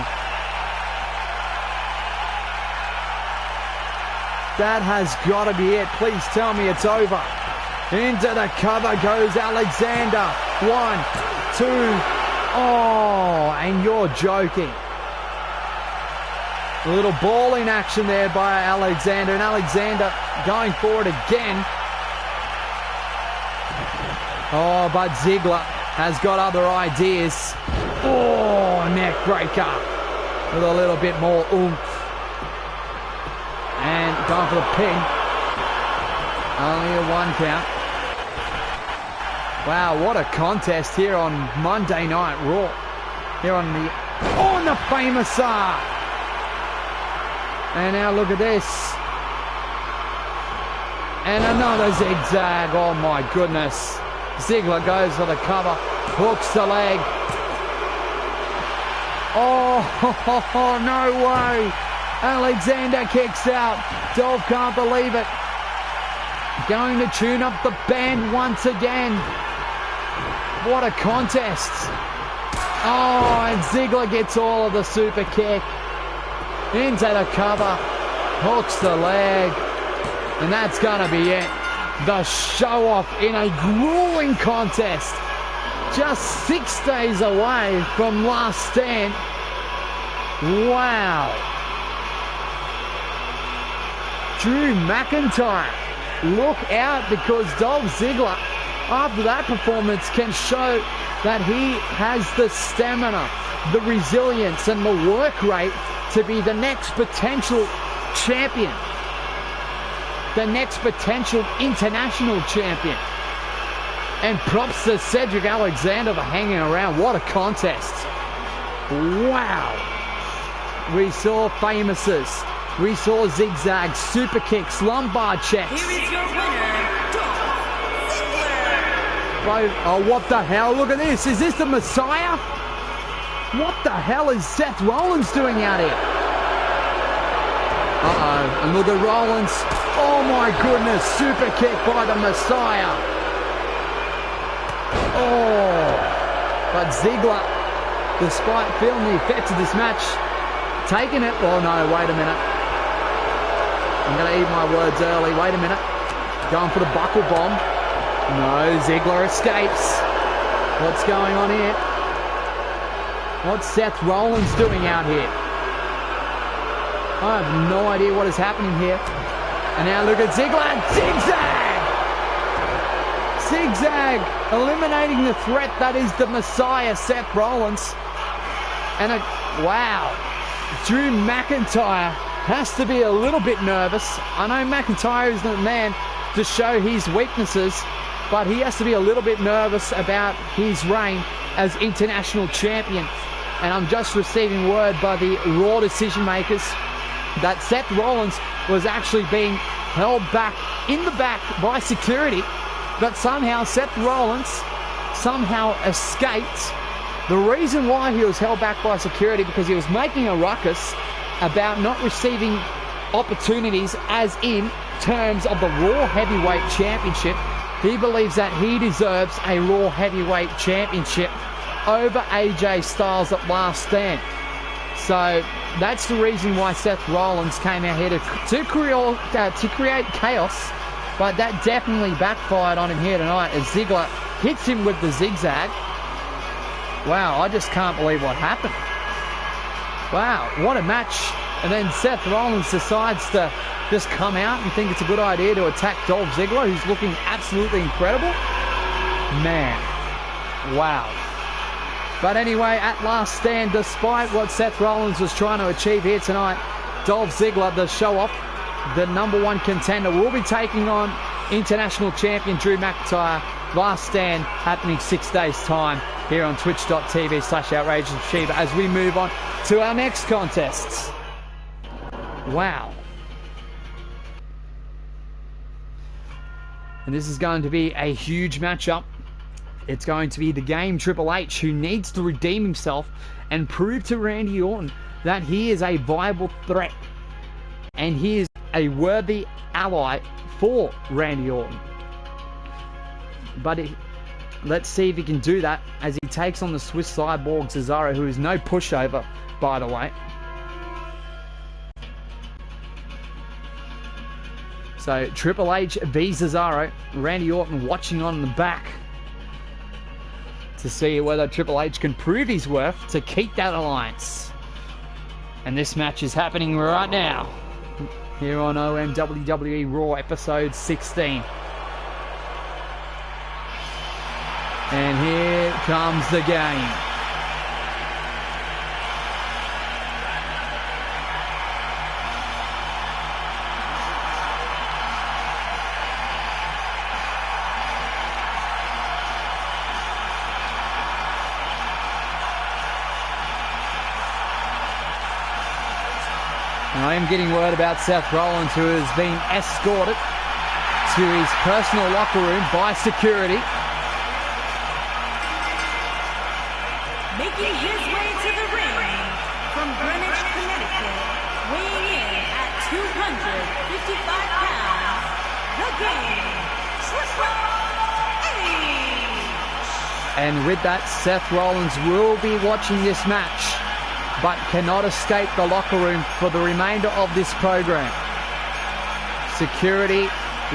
That has got to be it. Please tell me it's over. Into the cover goes Alexander. 1, 2. Oh, and you're joking. A little ball in action there by Alexander. And Alexander going forward again. Oh, but Ziggler has got other ideas. Oh, neck breaker with a little bit more oomph. And going for the pin. Only a 1 count. Wow, what a contest here on Monday Night Raw. Here on the famous And now look at this. And another zigzag. Oh my goodness. Ziggler goes for the cover. Hooks the leg. Oh, no way. Alexander kicks out. Dolph can't believe it. Going to tune up the band once again. What a contest. Oh, and Ziggler gets all of the super kick. Into the cover. Hooks the leg. And that's going to be it. The show-off in a grueling contest. Just 6 days away from Last Stand. Wow. Drew McIntyre. Look out, because Dolph Ziggler, after that performance, can show that he has the stamina, the resilience, and the work rate to be the next potential champion. The next potential international champion. And props to Cedric Alexander for hanging around. What a contest. Wow. We saw famouses. We saw zigzags, super kicks, lumbar checks. Here is your winner, Dolph Ziggler. Oh, what the hell? Look at this. Is this the Messiah? What the hell is Seth Rollins doing out here? Uh-oh. And look at Rollins. Oh, my goodness. Super kick by the Messiah. Oh. But Ziggler, despite feeling the effects of this match, taking it. Oh, no. Wait a minute. I'm going to eat my words early. Wait a minute. Going for the buckle bomb. No, Ziggler escapes. What's going on here? What's Seth Rollins doing out here? I have no idea what is happening here. And now look at Ziggler. Zigzag! Zigzag! Eliminating the threat that is the Messiah, Seth Rollins. And wow. Drew McIntyre has to be a little bit nervous. I know McIntyre is the man to show his weaknesses, but he has to be a little bit nervous about his reign as international champion. And I'm just receiving word by the Raw decision makers that Seth Rollins was actually being held back in the back by security, but somehow Seth Rollins somehow escaped. The reason why he was held back by security, because he was making a ruckus about not receiving opportunities as in terms of the Raw Heavyweight Championship. He believes that he deserves a Raw Heavyweight Championship over AJ Styles at Last Stand. So that's the reason why Seth Rollins came out here to create chaos, but that definitely backfired on him here tonight as Ziggler hits him with the zigzag. Wow, I just can't believe what happened. Wow, what a match. And then Seth Rollins decides to just come out and think it's a good idea to attack Dolph Ziggler, who's looking absolutely incredible. Man, wow. But anyway, at last stand, despite what Seth Rollins was trying to achieve here tonight, Dolph Ziggler, the show-off, the #1 contender, will be taking on International Champion Drew McIntyre. Last stand happening 6 days' time here on twitch.tv/outrageousmachine as we move on to our next contests. Wow. And this is going to be a huge matchup. It's going to be the Game Triple H, who needs to redeem himself and prove to Randy Orton that he is a viable threat and he is a worthy ally for Randy Orton. But let's see if he can do that as he takes on the Swiss Cyborg Cesaro, who is no pushover, by the way. So Triple H v Cesaro, Randy Orton watching on the back to see whether Triple H can prove his worth to keep that alliance. And this match is happening right now here on OM WWE Raw episode 16. And here comes the game. I am getting word about Seth Rollins, who has been escorted to his personal locker room by security. Making his way to the ring from Greenwich, Connecticut, weighing in at 255 pounds, the Game Triple H. And with that, Seth Rollins will be watching this match, but cannot escape the locker room for the remainder of this program. Security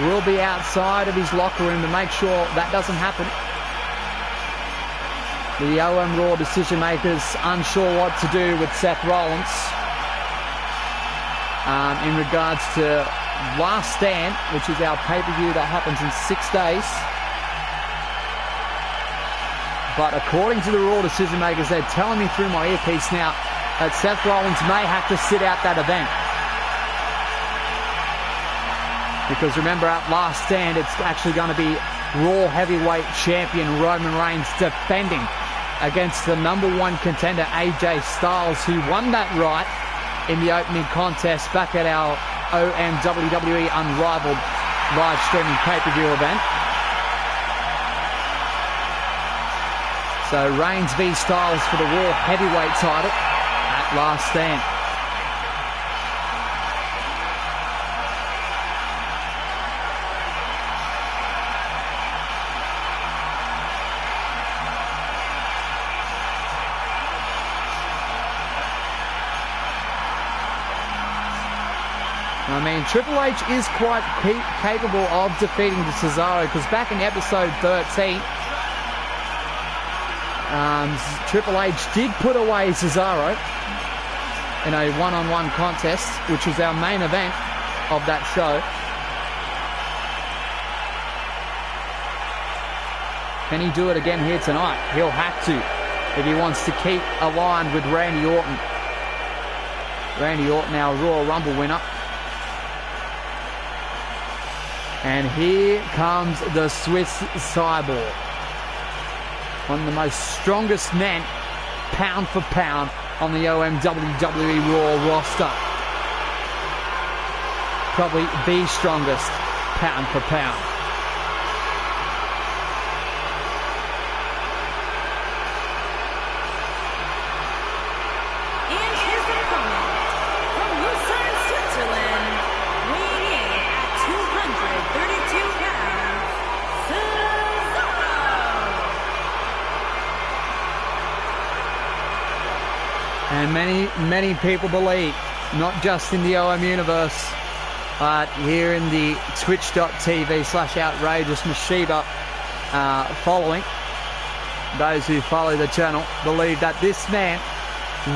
will be outside of his locker room to make sure that doesn't happen. The OM Raw decision makers unsure what to do with Seth Rollins in regards to Last Stand, which is our pay-per-view that happens in 6 days. But according to the Raw decision makers, they're telling me through my earpiece now that Seth Rollins may have to sit out that event. Because remember, at Last Stand, it's actually going to be Raw Heavyweight Champion Roman Reigns defending against the #1 contender AJ Styles, who won that right in the opening contest back at our OM WWE Unrivaled live streaming pay-per-view event. So Reigns v Styles for the Raw Heavyweight title at Last Stand. I mean, Triple H is quite capable of defeating the Cesaro, because back in episode 13, Triple H did put away Cesaro in a one-on-one contest, which was our main event of that show. Can he do it again here tonight? He'll have to if he wants to keep aligned with Randy Orton. Randy Orton, our Royal Rumble winner. And here comes the Swiss Cyborg. One of the most strongest men, pound for pound, on the OM WWE Raw roster. Probably the strongest, pound for pound. And his opponent, from Lucerne, Switzerland, weighing in at 232 pounds, Cesaro. And many people believe, not just in the OM universe, but here in the twitch.tv/outrageousmachine following, those who follow the channel believe that this man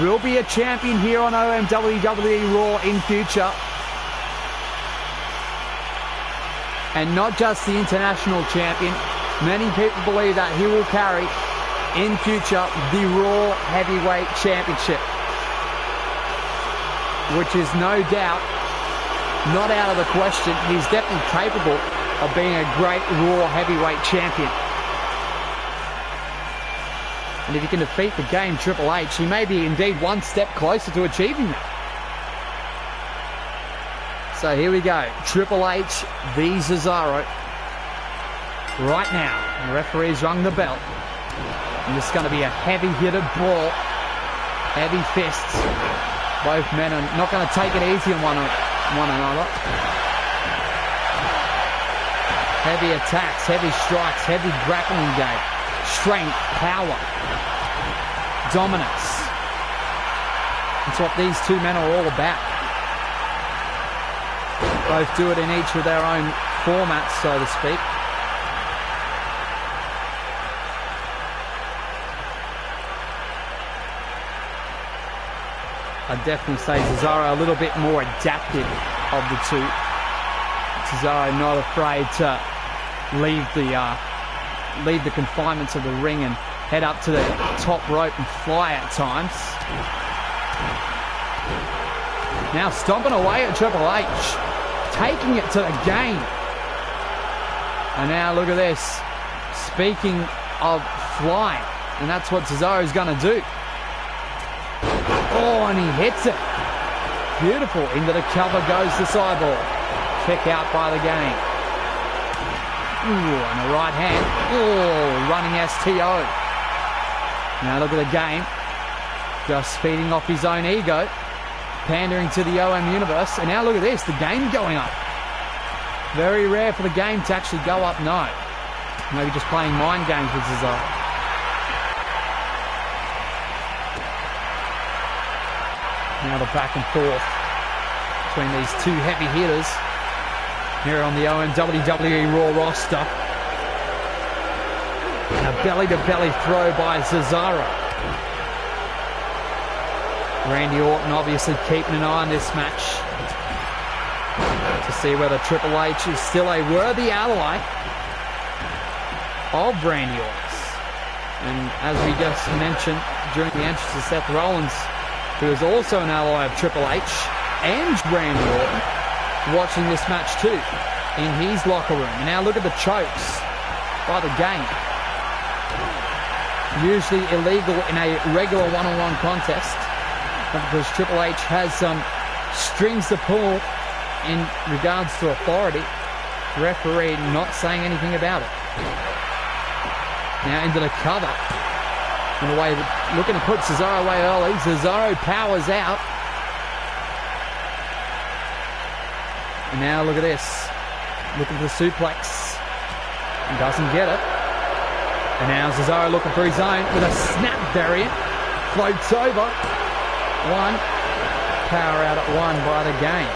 will be a champion here on OM WWE Raw in future. And not just the international champion. Many people believe that he will carry in future the Raw Heavyweight Championship, which is no doubt not out of the question. He's definitely capable of being a great Raw Heavyweight Champion. And if he can defeat the game Triple H, he may be indeed one step closer to achieving that. So here we go, Triple H v Cesaro. Right now, the referee's rung the bell. And this is going to be a heavy-hitted brawl. Heavy fists. Both men are not going to take it easy on one another. Heavy attacks, heavy strikes, heavy grappling game. Strength, power, dominance. That's what these two men are all about. Both do it in each of their own formats, so to speak. I'd definitely say Cesaro a little bit more adaptive of the two. Cesaro not afraid to leave the confinements of the ring and head up to the top rope and fly at times. Now stomping away at Triple H, taking it to the game. And now look at this. Speaking of flying, and that's what Cesaro's going to do. Oh, and he hits it. Beautiful. Into the cover goes the sideball. Kick out by the game. Ooh, and the right hand. Oh, running STO. Now look at the game. Just feeding off his own ego. Pandering to the OM universe. And now look at this. The game going up. Very rare for the game to actually go up. No. Maybe just playing mind games with Cesaro. Now the back and forth between these two heavy hitters here on the OM WWE Raw roster. And a belly-to-belly throw by Cesaro. Randy Orton obviously keeping an eye on this match to see whether Triple H is still a worthy ally of Randy Orton. And as we just mentioned during the entrance of Seth Rollins, who is also an ally of Triple H and Randy Orton, watching this match too in his locker room. And now look at the chokes by the game. Usually illegal in a regular one-on-one contest, because Triple H has some strings to pull in regards to authority. Referee not saying anything about it. Now into the cover. And away, looking to put Cesaro away early. Cesaro powers out. And now look at this. Looking for the suplex. And doesn't get it. And now Cesaro looking for his own with a snap variant. Floats over. One. Power out at one by the game.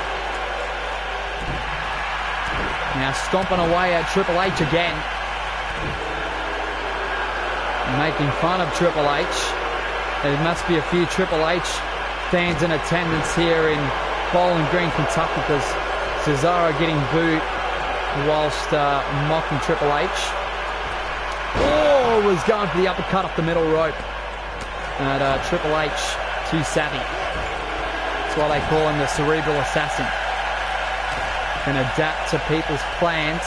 Now stomping away at Triple H again. Making fun of Triple H. There must be a few Triple H fans in attendance here in Bowling Green, Kentucky, because Cesaro getting booed whilst mocking Triple H. Oh, was going for the uppercut off the middle rope. And Triple H, too savvy. That's why they call him the cerebral assassin. Can adapt to people's plans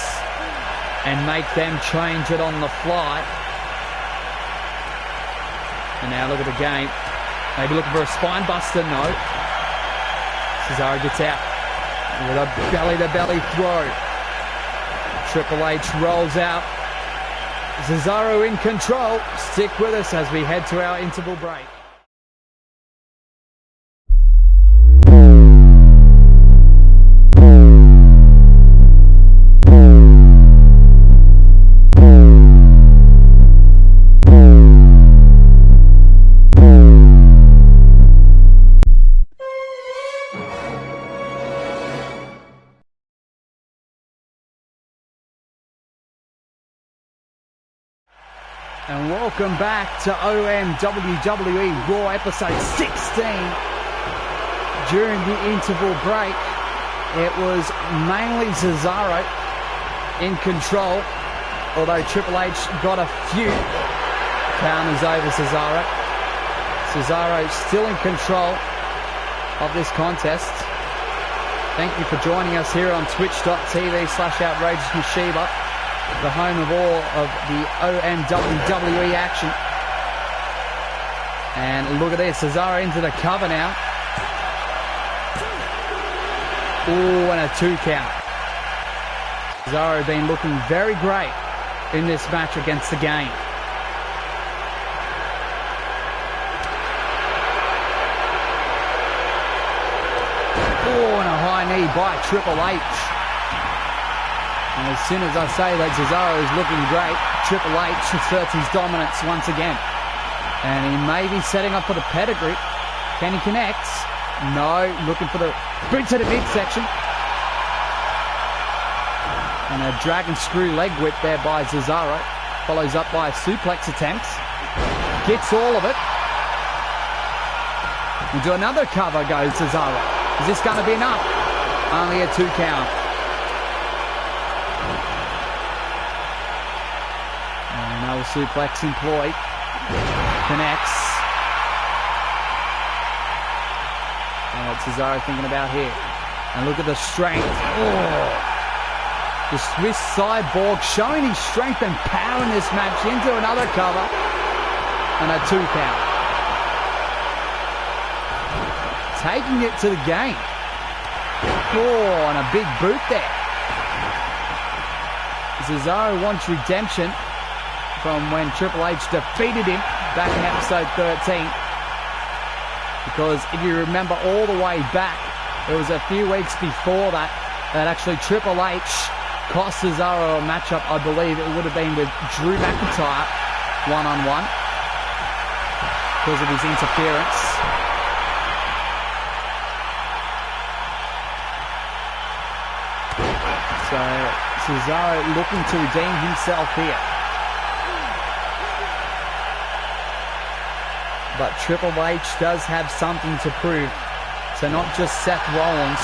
and make them change it on the fly. And now look at the game. Maybe looking for a spine buster. No. Cesaro gets out with a belly-to-belly throw. Triple H rolls out. Cesaro in control. Stick with us as we head to our interval break. And welcome back to OM WWE Raw episode 16. During the interval break, it was mainly Cesaro in control, although Triple H got a few counters over Cesaro. Cesaro still in control of this contest. Thank you for joining us here on twitch.tv/OutrageousMashiba, the home of all of the OM WWE action. And look at this, Cesaro into the cover now. Oh, and a 2 count. Cesaro been looking very great in this match against the game. Oh, and a high knee by Triple H. And as soon as I say that Cesaro is looking great, Triple H asserts his dominance once again. And he may be setting up for the pedigree. Can he connect? No, looking for the boot to the midsection. And a dragon screw leg whip there by Cesaro. Follows up by a suplex attempt. Gets all of it. Into another cover goes Cesaro. Is this going to be enough? Only a 2 count. And another suplex employed. Connects. And what's Cesaro thinking about here? And look at the strength. Oh. The Swiss Cyborg showing his strength and power in this match. Into another cover. And a 2 count. Taking it to the game. Oh, and a big boot there. Cesaro wants redemption from when Triple H defeated him back in episode 13. Because if you remember all the way back, it was a few weeks before that actually Triple H cost Cesaro a matchup. I believe it would have been with Drew McIntyre one-on-one because of his interference. So Cesaro looking to redeem himself here. But Triple H does have something to prove. So not just Seth Rollins,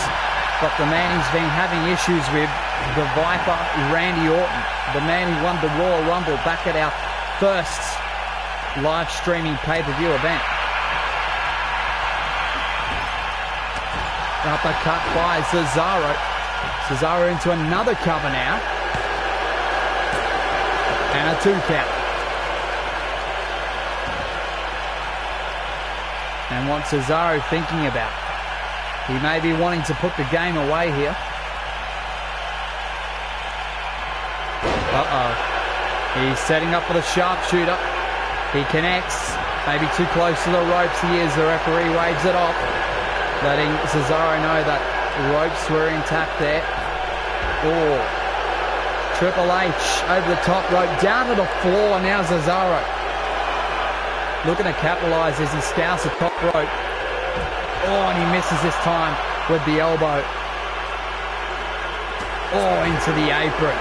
but the man he's been having issues with, the Viper, Randy Orton. The man who won the Royal Rumble back at our first live streaming pay-per-view event. Uppercut by Cesaro. Cesaro into another cover now. And a 2 count. And what Cesaro thinking about? He may be wanting to put the game away here. Uh-oh. He's setting up for the sharpshooter. He connects. Maybe too close to the ropes. He is. The referee waves it off, letting Cesaro know that ropes were intact there. Oh. Triple H over the top rope, down to the floor, and now Cesaro looking to capitalize as he scouts the top rope. Oh, and he misses this time with the elbow. Oh, into the apron.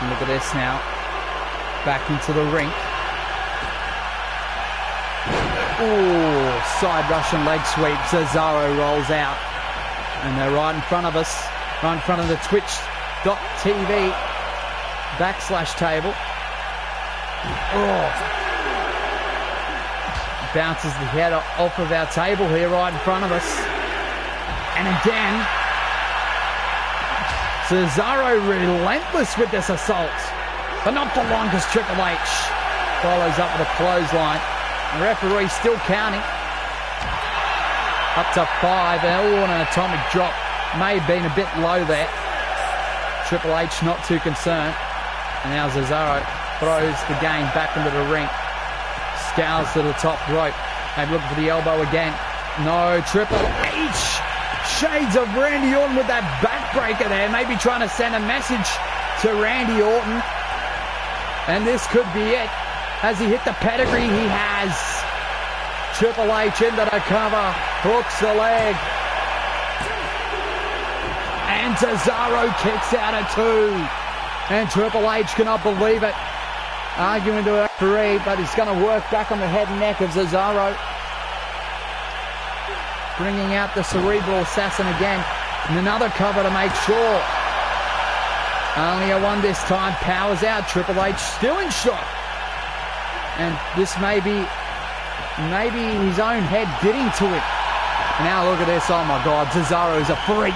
And look at this now. Back into the ring. Oh, side Russian leg sweep. Cesaro rolls out. And they're right in front of us. Right in front of the twitch.tv / table. Oh. Bounces the head off of our table here right in front of us. And again, Cesaro relentless with this assault. But not for long because Triple H follows up with a clothesline. The referee still counting. Up to 5. Oh, and an atomic drop. May have been a bit low there. Triple H not too concerned. And now Cesaro throws the game back into the ring. Scowls to the top rope. Maybe looking for the elbow again. No, Triple H. Shades of Randy Orton with that backbreaker there. Maybe trying to send a message to Randy Orton. And this could be it. Has he hit the pedigree? He has. Triple H into the cover. Hooks the leg. and Cesaro kicks out at 2. And Triple H cannot believe it. Arguing to a referee, but he's going to work back on the head and neck of Cesaro. Bringing out the cerebral assassin again. And another cover to make sure. Only a 1 this time. Powers out. Triple H still in shock. And this may be his own head getting to it. Now look at this. Oh my God. Cesaro's a freak.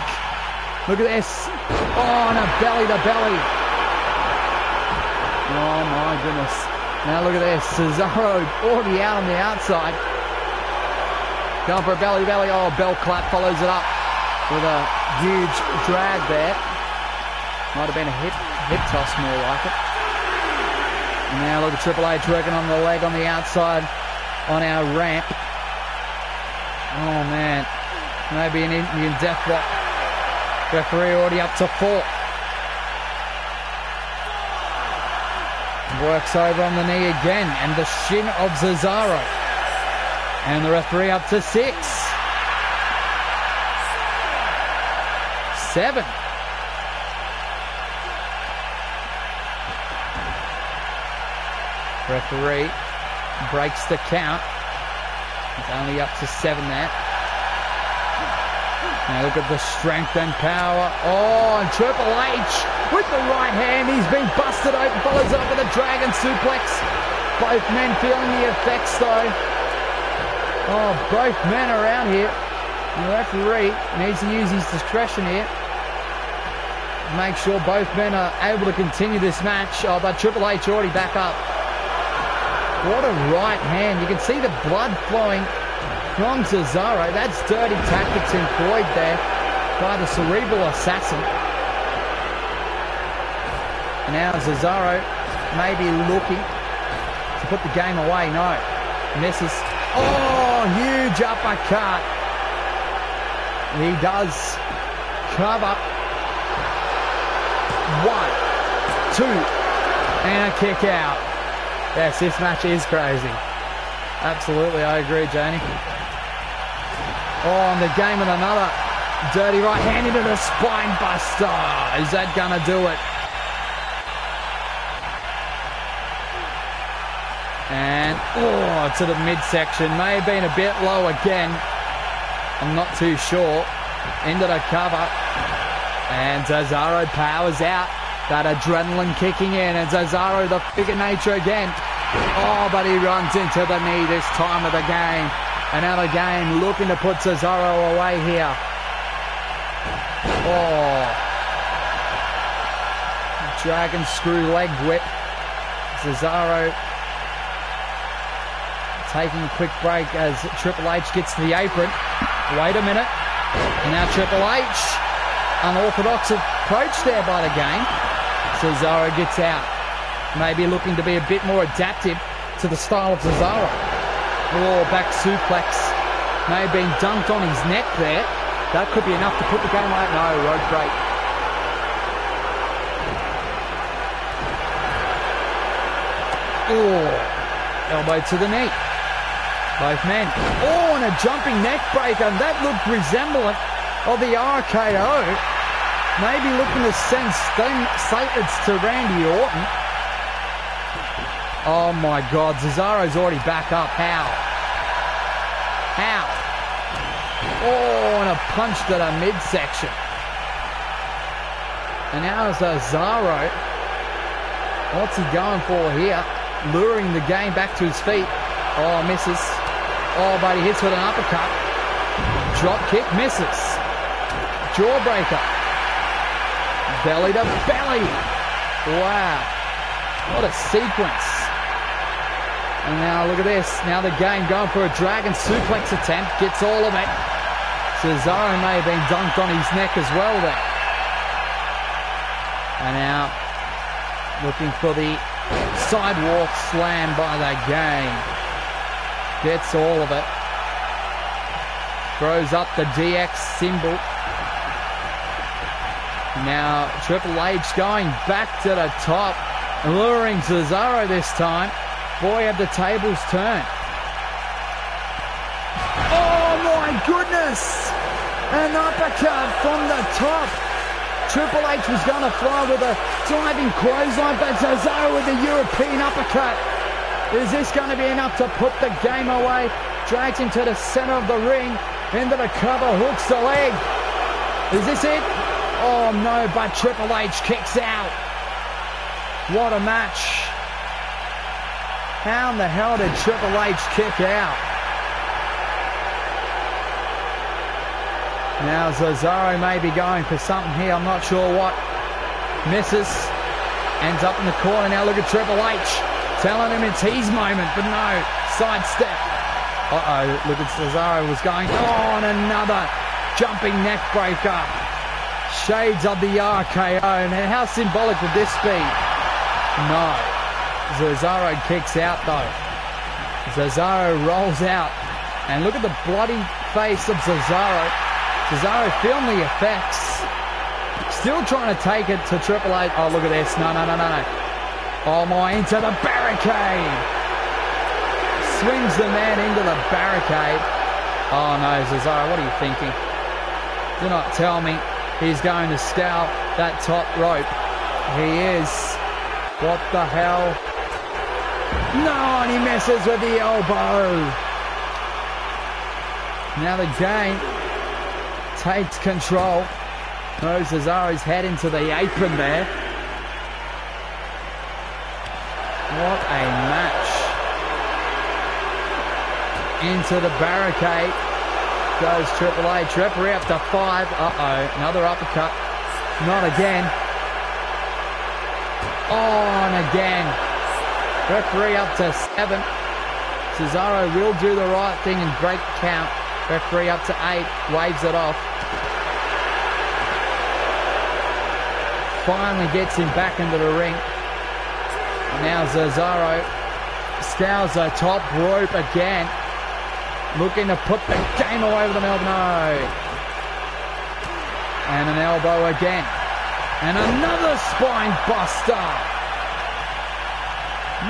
Look at this. Oh, and a belly to belly. Oh my goodness. Now look at this. Cesaro already out on the outside. Going for a belly to belly. Oh, bell clap follows it up with a huge drag there. Might have been a hip toss more like it. And now look at Triple H working on the leg on the outside on our ramp. Oh man. Maybe an Indian death block. Referee already up to 4. Works over on the knee again, and the shin of Cesaro. And the referee up to 6. 7. Referee breaks the count. It's only up to 7 there. Now look at the strength and power. Oh, and Triple H with the right hand. He's been busted open. Follows up with a dragon suplex. Both men feeling the effects though. Oh, both men are out here. The referee needs to use his discretion here. Make sure both men are able to continue this match. Oh, but Triple H already back up. What a right hand. You can see the blood flowing from Cesaro. That's dirty tactics employed there by the cerebral assassin. And now Cesaro may be looking to put the game away. No. Misses. Oh, huge uppercut. He does cover. 1, 2, and a kick out. Yes, this match is crazy. Absolutely, I agree, Janie. Oh, and the game with another dirty right hand into the spine buster. Is that going to do it? And, oh, to the midsection. May have been a bit low again. I'm not too sure. Into the cover. And Cesaro powers out. That adrenaline kicking in. And Cesaro, the figure nature again. Oh, but he runs into the knee this time of the game. Another game looking to put Cesaro away here. Oh. Dragon screw leg whip. Cesaro taking a quick break as Triple H gets to the apron. Wait a minute. And now Triple H. Unorthodox approach there by the game. Cesaro gets out. Maybe looking to be a bit more adaptive to the style of Cesaro. Oh, back suplex. May have been dunked on his neck there. That could be enough to put the game away. No, rope break. Oh, elbow to the knee. Both men. Oh, and a jumping neck breaker. That looked resemblant of the RKO. Maybe looking to send statements to Randy Orton. Oh my God, Cesaro's already back up. How? How? Oh, and a punch to the midsection. And now Cesaro. What's he going for here? Luring the game back to his feet. Oh, misses. Oh, but he hits with an uppercut. Drop kick, misses. Jawbreaker. Belly to belly. Wow. What a sequence. And now look at this. Now the game going for a dragon suplex attempt. Gets all of it. Cesaro may have been dunked on his neck as well there. And now looking for the sidewalk slam by the game. Gets all of it. Throws up the DX symbol. Now Triple H going back to the top. Luring Cesaro this time. Boy, have the tables turned. Oh my goodness! An uppercut from the top. Triple H was going to fly with a diving clothesline, but Cesaro with the European uppercut. Is this going to be enough to put the game away? Drags him to the center of the ring, into the cover, hooks the leg. Is this it? Oh no, but Triple H kicks out. What a match. How in the hell did Triple H kick out? Now Cesaro may be going for something here, I'm not sure what. Misses. Ends up in the corner. Now look at Triple H. Telling him it's his moment, but no. Sidestep. Uh-oh, look at Cesaro was going on. Another jumping neck breaker. Shades of the RKO. Man, how symbolic would this be? No. Cesaro kicks out though. Cesaro rolls out. And look at the bloody face of Cesaro. Cesaro feeling the effects. Still trying to take it to Triple H. Oh, look at this. No. Oh my, into the barricade. Swings the man into the barricade. Oh no, Cesaro, what are you thinking? Do not tell me he's going to scale that top rope. He is. What the hell? No, and he messes with the elbow. Now the game takes control. Throws Cesaro's head into the apron there. What a match. Into the barricade goes Triple H. Referee up to 5. Uh-oh, another uppercut. Not again. On again. Referee up to 7. Cesaro will do the right thing and break count. Referee up to 8. Waves it off. Finally gets him back into the ring. Now Cesaro scales the top rope again. Looking to put the game away with an elbow. No. And an elbow again. And another spine buster.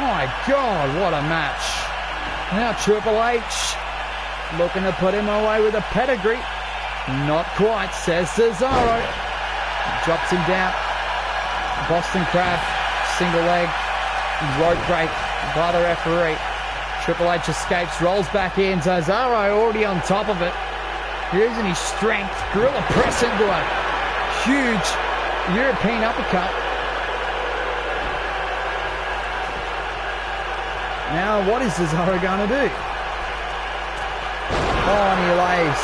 My God, what a match. Now Triple H looking to put him away with a pedigree. Not quite, says Cesaro. Drops him down. Boston Crab, single leg, rope break by the referee. Triple H escapes, rolls back in. Cesaro already on top of it. Using his strength, gorilla press into a huge European uppercut. Now what is Cesaro going to do? Oh, and he lays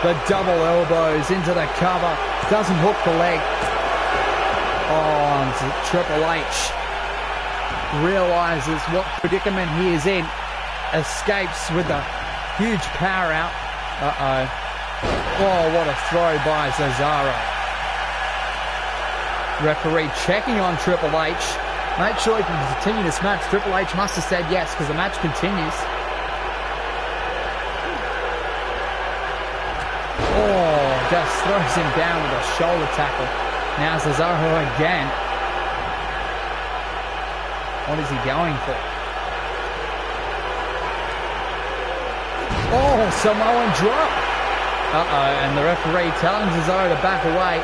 the double elbows into the cover. Doesn't hook the leg. Oh, and Triple H realizes what predicament he is in. Escapes with a huge power out. Uh-oh. Oh, what a throw by Cesaro. Referee checking on Triple H. Make sure he can continue this match. Triple H must have said yes because the match continues. Oh, just throws him down with a shoulder tackle. Now Cesaro again. What is he going for? Oh, Samoan drop. Uh-oh, and the referee telling Cesaro to back away.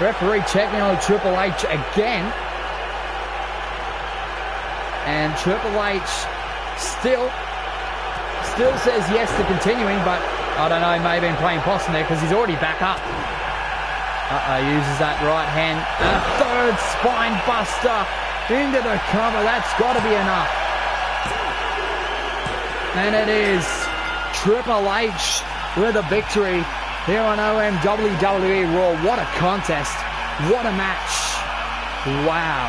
Referee checking on Triple H again. And Triple H still says yes to continuing, but I don't know, he may have been playing possum there because he's already back up. Uh-oh, uses that right hand. And a third spine buster into the cover. That's got to be enough. And it is Triple H with a victory here on OM WWE Raw. What a contest. What a match. Wow.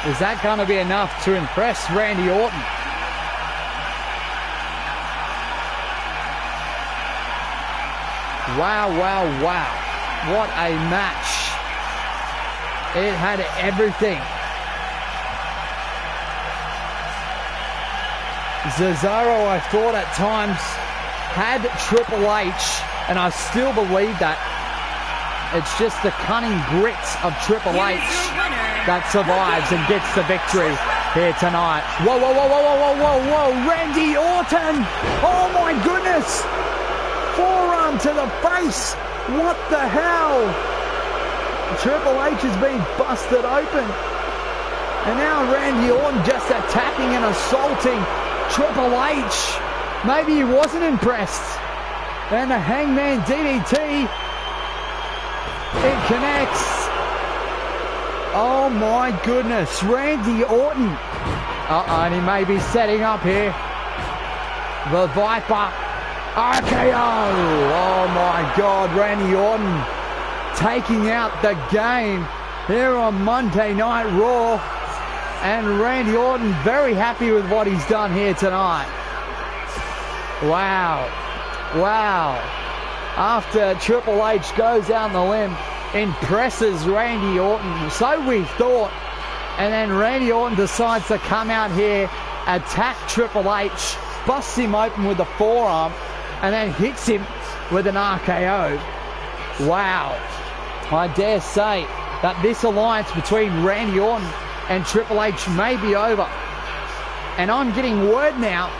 Is that going to be enough to impress Randy Orton? Wow, wow, wow. What a match. It had everything. Cesaro, I thought at times, had Triple H, and I still believe that. It's just the cunning grit of Triple H that survives and gets the victory here tonight. Whoa, whoa, whoa, whoa, whoa, whoa, whoa, Randy Orton! Oh my goodness! Forearm to the face What the hell? Triple H has been busted open. And now Randy Orton just attacking and assaulting Triple H. Maybe he wasn't impressed. And the Hangman DDT. It connects. Oh my goodness. Randy Orton. And he may be setting up here. The Viper. RKO. Oh my God. Randy Orton taking out the game here on Monday Night Raw. And Randy Orton very happy with what he's done here tonight. Wow. Wow. After Triple H goes out on the limb, impresses Randy Orton, so we thought. And then Randy Orton decides to come out here, attack Triple H, busts him open with a forearm, and then hits him with an RKO. Wow. I dare say that this alliance between Randy Orton and Triple H may be over. And I'm getting word now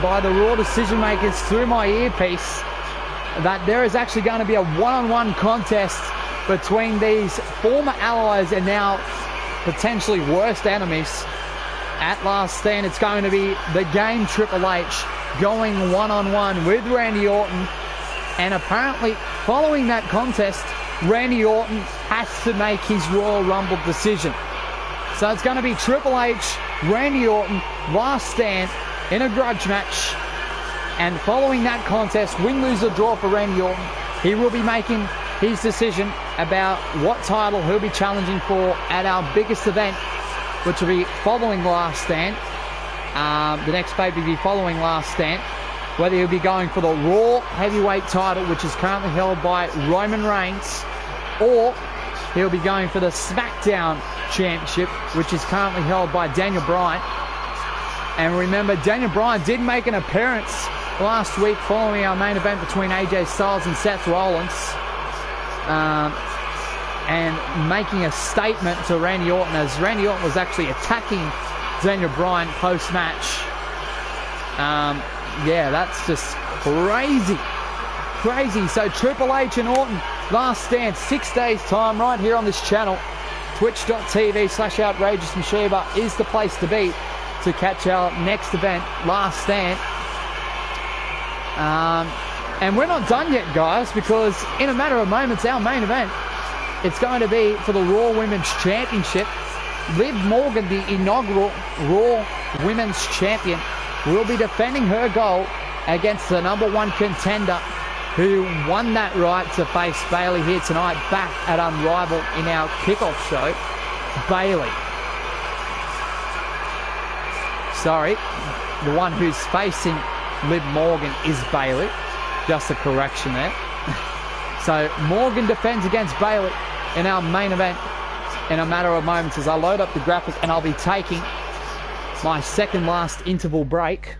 by the Raw decision makers through my earpiece that there is actually going to be a one-on-one contest between these former allies and now potentially worst enemies. At Last Stand, it's going to be the game Triple H going one-on-one with Randy Orton. And apparently, following that contest, Randy Orton has to make his Royal Rumble decision. So it's going to be Triple H, Randy Orton, Last Stand in a grudge match. And following that contest, win, lose or draw for Randy Orton, he will be making his decision about what title he'll be challenging for at our biggest event, which will be following Last Stand. The next pay-per-view will be following Last Stand. Whether he'll be going for the Raw Heavyweight title, which is currently held by Roman Reigns, or he'll be going for the SmackDown Championship, which is currently held by Daniel Bryan. And remember, Daniel Bryan did make an appearance last week following our main event between AJ Styles and Seth Rollins, and making a statement to Randy Orton, as Randy Orton was actually attacking Daniel Bryan post-match. Yeah, that's just crazy. Crazy. So Triple H and Orton, Last Stand, 6 days time, right here on this channel. Twitch.tv/OutrageousMachiever is the place to be to catch our next event, Last Stand. And we're not done yet, guys, because in a matter of moments, our main event, it's going to be for the Raw Women's Championship. Liv Morgan, the inaugural Raw Women's Champion, will be defending her gold against the #1 contender who won that right to face Bayley here tonight, back at Unrivaled in our kickoff show, Bayley. Sorry, the one who's facing Liv Morgan is Bayley. Just a correction there. So Morgan defends against Bayley in our main event in a matter of moments as I load up the graphic, and I'll be taking my second last interval break.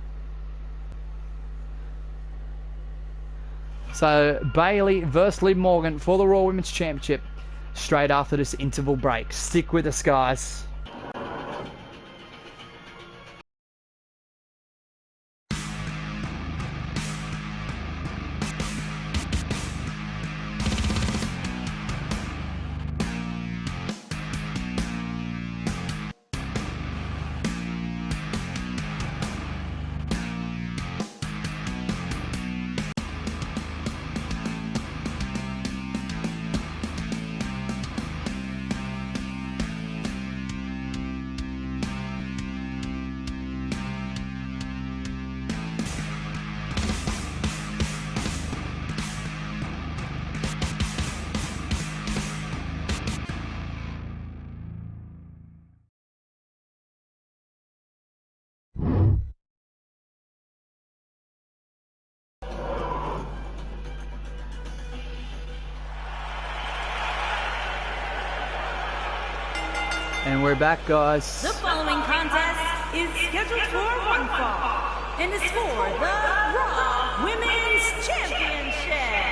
So Bayley versus Liv Morgan for the Raw Women's Championship straight after this interval break. Stick with us, guys. And we're back, guys. The following contest is scheduled for one fall and is for the Raw Women's Championship.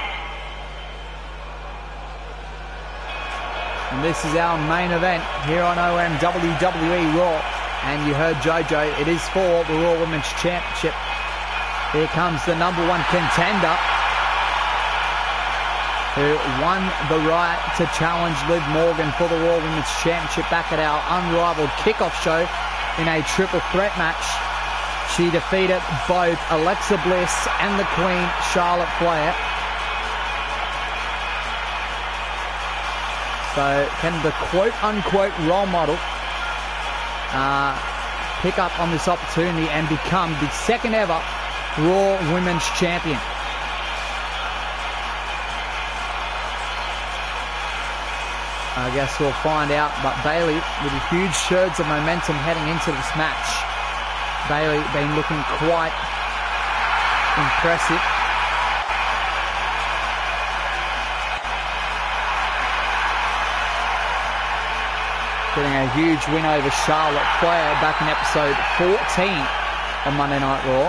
And this is our main event here on OM WWE Raw. And you heard JoJo, it is for the Raw Women's Championship. Here comes the #1 contender who won the right to challenge Liv Morgan for the Raw Women's Championship back at our unrivaled kickoff show in a triple threat match. She defeated both Alexa Bliss and the Queen, Charlotte Flair. So can the quote-unquote role model pick up on this opportunity and become the second ever Raw Women's Champion? I guess we'll find out, but Bayley with a huge surge of momentum heading into this match. Bayley been looking quite impressive. Getting a huge win over Charlotte Flair back in episode 14 of Monday Night Raw.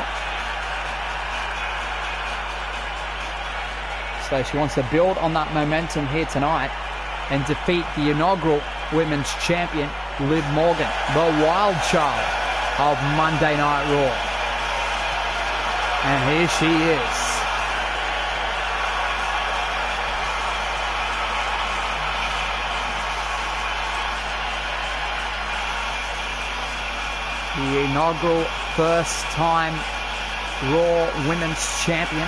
So she wants to build on that momentum here tonight and defeat the inaugural Women's Champion, Liv Morgan, the wild child of Monday Night Raw. And here she is. The inaugural first-time Raw Women's Champion.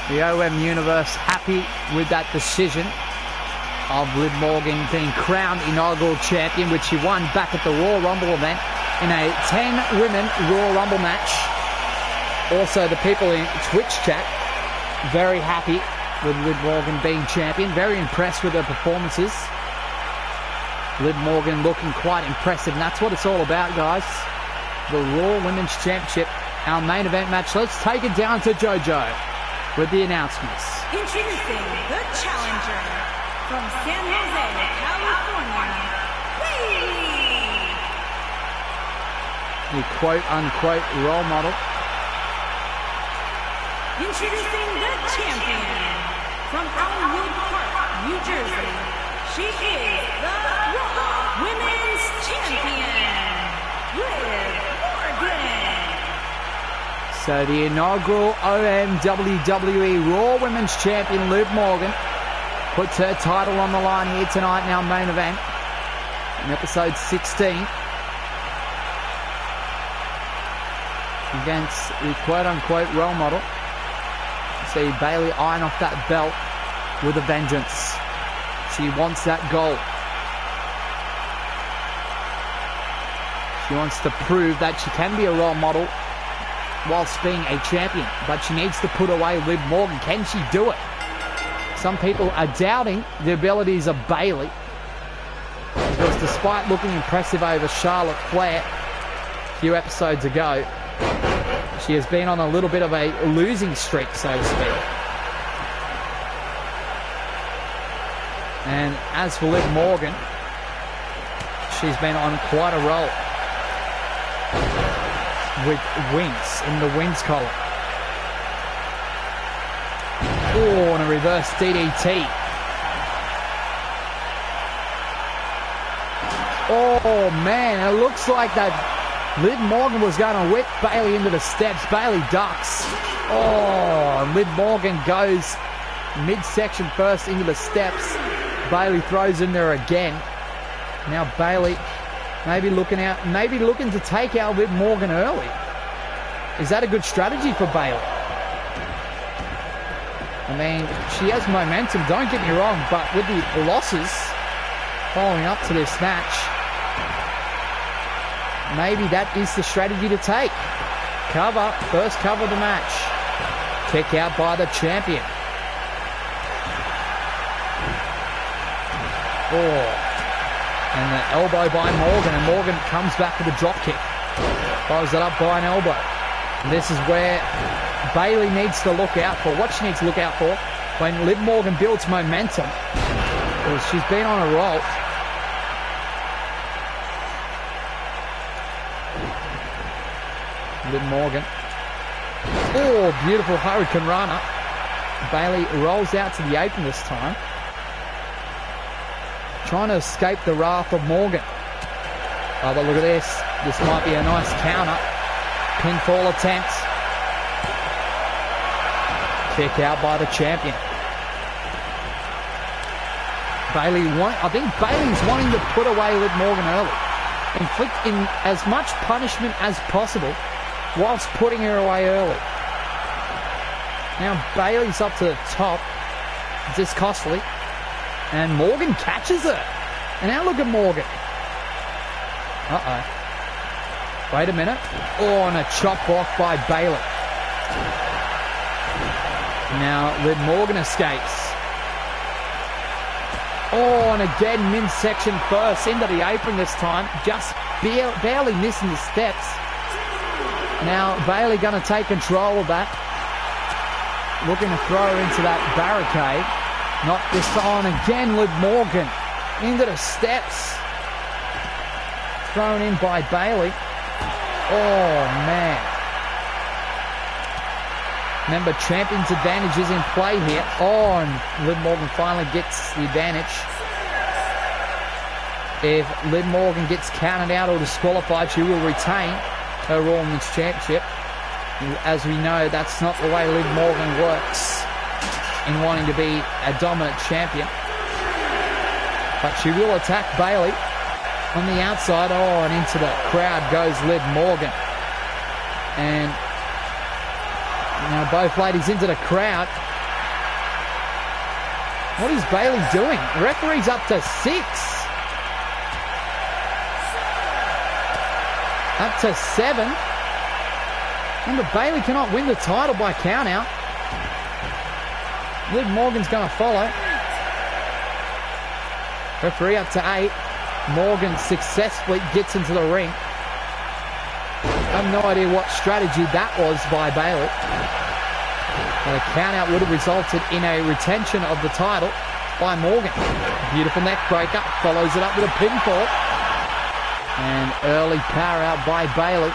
The OM Universe happy with that decision of Liv Morgan being crowned inaugural champion, which she won back at the Raw Rumble event in a 10-women Raw Rumble match. Also, the people in Twitch chat very happy with Liv Morgan being champion, very impressed with her performances. Liv Morgan looking quite impressive, and that's what it's all about, guys. The Raw Women's Championship, our main event match. Let's take it down to JoJo with the announcements. Introducing the challenger from San Jose, California, Bayley. The quote-unquote role model. Introducing the champion from Elmwood Park, New Jersey. She is the Raw Women's Champion, Wwe Raw. So the inaugural OM WWE Raw Women's Champion, Liv Morgan, puts her title on the line here tonight in our main event in episode 16 against the quote-unquote role model. See Bayley eyeing off that belt with a vengeance. She wants that gold. She wants to prove that she can be a role model whilst being a champion, but she needs to put away Liv Morgan. Can she do it? Some people are doubting the abilities of Bayley, because despite looking impressive over Charlotte Flair a few episodes ago, she has been on a little bit of a losing streak, so to speak. And as for Liv Morgan, she's been on quite a roll with wins in the wins column. Oh, and a reverse DDT. Oh, man, it looks like that Liv Morgan was going to whip Bayley into the steps. Bayley ducks. Oh, and Liv Morgan goes midsection first into the steps. Bayley throws in there again. Now Bayley maybe looking to take out Liv Morgan early. Is that a good strategy for Bayley? I mean, she has momentum, don't get me wrong, but with the losses following up to this match, maybe that is the strategy to take. Cover, first cover of the match. Kick out by the champion. Oh, and the elbow by Morgan, and Morgan comes back with a drop kick. Follows it up by an elbow. And this is where Bayley needs to look out for, what she needs to look out for when Liv Morgan builds momentum, because she's been on a roll. Liv Morgan. Oh, beautiful Hurricane Rana. Bayley rolls out to the apron this time, trying to escape the wrath of Morgan. Oh, but look at this. This might be a nice counter. Pinfall attempt. Kick out by the champion. I think Bailey's wanting to put away Liv Morgan early. Inflict in as much punishment as possible whilst putting her away early. Now Bailey's up to the top. This is costly. And Morgan catches her. And now look at Morgan. Uh-oh. Wait a minute. Oh, and a chop block by Bailey. Now Liv Morgan escapes. Oh, and again, midsection first into the apron this time. Just barely missing the steps. Now Bailey going to take control of that. Looking to throw her into that barricade. Not this time. Again, Liv Morgan into the steps. Thrown in by Bailey. Oh, man. Remember, champion's advantage is in play here. Oh, and Liv Morgan finally gets the advantage. If Liv Morgan gets counted out or disqualified, she will retain her Raw Women's Championship. As we know, that's not the way Liv Morgan works in wanting to be a dominant champion. But she will attack Bailey on the outside. Oh, and into the crowd goes Liv Morgan. And now both ladies into the crowd. What is Bailey doing? The referee's up to 6. Up to 7. Remember, Bailey cannot win the title by count out. Liv Morgan's going to follow. Referee up to 8. Morgan successfully gets into the ring. I have no idea what strategy that was by Bailey. But a count out would have resulted in a retention of the title by Morgan. Beautiful neck breaker. Follows it up with a pinfall. And early power out by Bailey.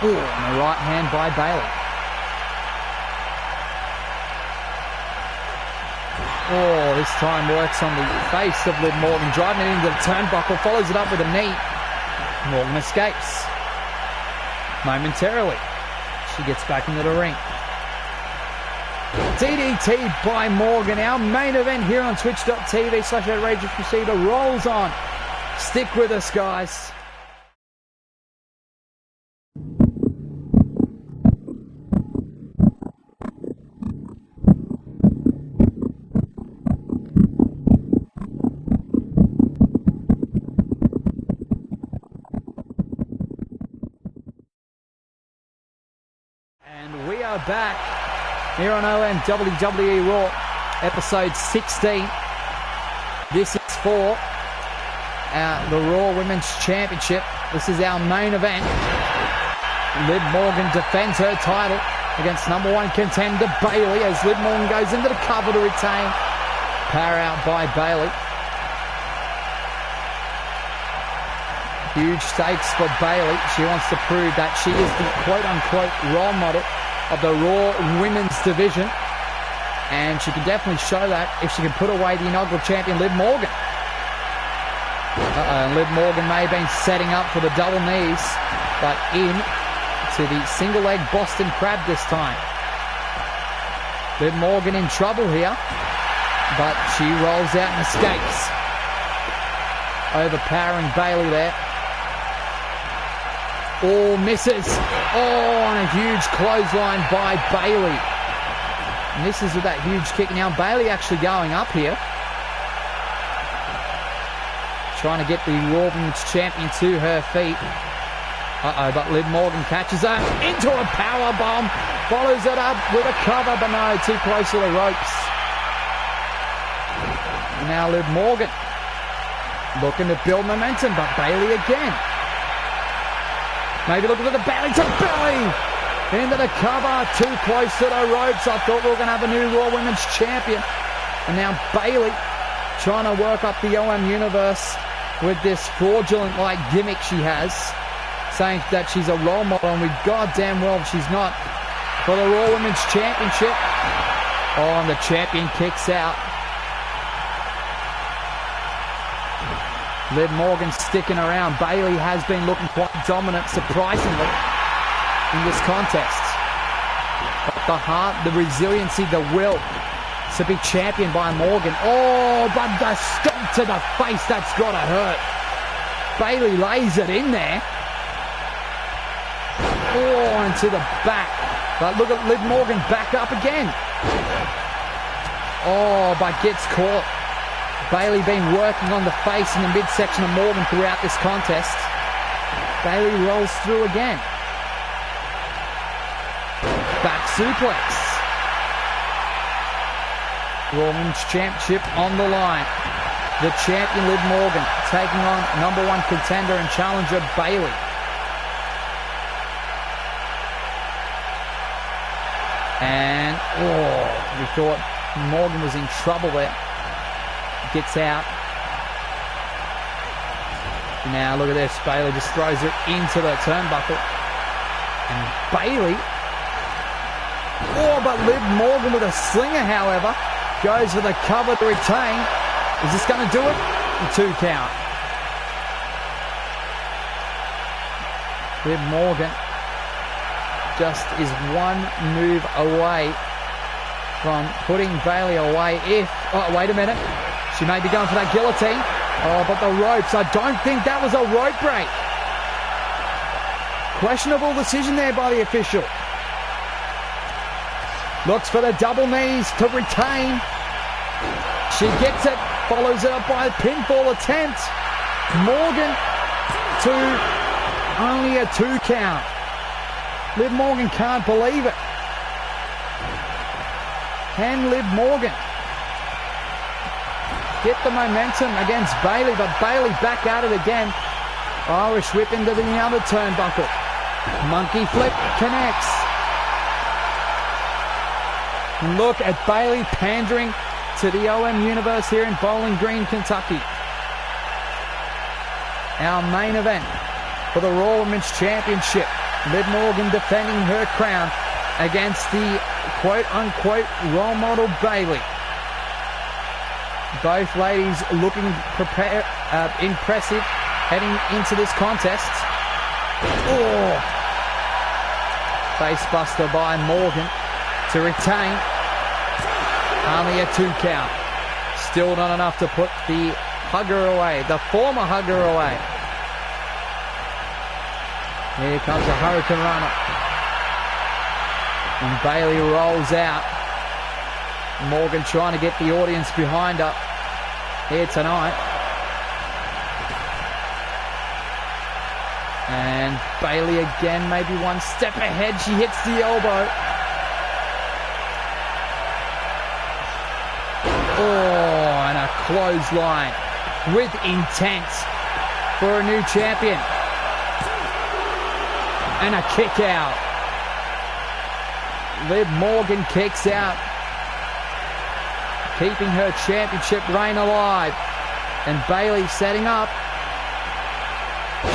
Oh, and a right hand by Bailey. Oh, this time works on the face of Liv Morgan, driving it into the turnbuckle, follows it up with a knee. Morgan escapes. Momentarily, she gets back into the ring. DDT by Morgan. Our main event here on twitch.tv/outrageous receiver rolls on. Stick with us, guys. And we are back here on OM WWE Raw, episode 16. This is for the Raw Women's Championship. This is our main event. Liv Morgan defends her title against number 1 contender Bailey as Liv Morgan goes into the cover to retain. Power out by Bailey. Huge stakes for Bailey. She wants to prove that she is the quote-unquote role model of the Raw Women's division. And she can definitely show that if she can put away the inaugural champion, Liv Morgan. Liv Morgan may have been setting up for the double knees, but in to the single leg Boston Crab this time. Liv Morgan in trouble here, but she rolls out and escapes. Overpowering Bailey there. Oh, misses. Oh, and a huge clothesline by Bailey. Misses with that huge kick. Now Bailey actually going up here. Trying to get the Raw Women's Champion to her feet. But Liv Morgan catches her into a power bomb. Follows it up with a cover, but no, too close to the ropes. And now Liv Morgan looking to build momentum, but Bailey again. Maybe looking at the belly to belly. Into the cover, too close to the ropes. I thought we were going to have a new Raw Women's Champion. And now Bailey trying to work up the OM universe with this fraudulent-like gimmick she has, saying that she's a role model, and we goddamn well she's not. For the Raw Women's Championship. Oh, and the champion kicks out. Liv Morgan sticking around. Bailey has been looking quite dominant, surprisingly, in this contest. But the heart, the resiliency, the will to be championed by Morgan. Oh, but the stomp to the face, that's got to hurt. Bayley lays it in there. Oh, and to the back. But look at Liv Morgan back up again. Oh, but gets caught. Bayley been working on the face in the midsection of Morgan throughout this contest. Bayley rolls through again. Back suplex. Raw Women's Championship on the line. The champion Liv Morgan taking on #1 contender and challenger Bayley. And, oh, we thought Morgan was in trouble there. Gets out. Now look at this. Bayley just throws it into the turnbuckle. And Bayley. Oh, but Liv Morgan with a slinger, however, goes for the cover to retain. Is this going to do it? The 2 count. Liv Morgan just is one move away from putting Bayley away if... Oh, wait a minute. She may be going for that guillotine. Oh, but the ropes. I don't think that was a rope break. Questionable decision there by the official. Looks for the double knees to retain. She gets it. Follows it up by a pinfall attempt. Morgan to only a 2 count. Liv Morgan can't believe it. Can Liv Morgan get the momentum against Bayley? But Bayley back at it again. Irish whip into the other turnbuckle. Monkey flip connects. And look at Bayley pandering to the OM universe here in Bowling Green, Kentucky. Our main event for the Raw Women's Championship. Liv Morgan defending her crown against the quote-unquote role model Bayley. Both ladies looking impressive heading into this contest. Oh! Facebuster by Morgan to retain. Only a 2 count. Still not enough to put the hugger away, the former hugger away. Here comes a Hurricane Runner. And Bayley rolls out. Morgan trying to get the audience behind her here tonight. And Bayley again, maybe one step ahead. She hits the elbow. Oh, and a clothesline with intent for a new champion. And a kick out. Liv Morgan kicks out, keeping her championship reign alive. And Bayley setting up.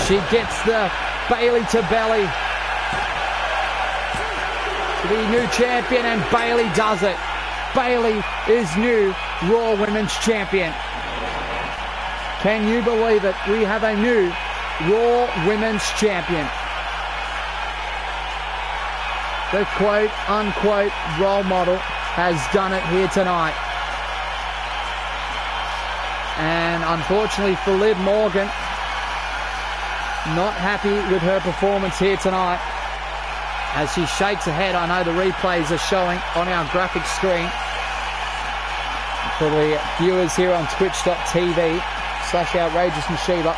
She gets the Bayley to belly to be new champion, and Bayley does it. Bayley is new Raw Women's Champion. Can you believe it? We have a new Raw Women's Champion. The quote-unquote role model has done it here tonight. And unfortunately for Liv Morgan, not happy with her performance here tonight. As she shakes her head, I know the replays are showing on our graphic screen. For the viewers here on twitch.tv/outrageousmachiever.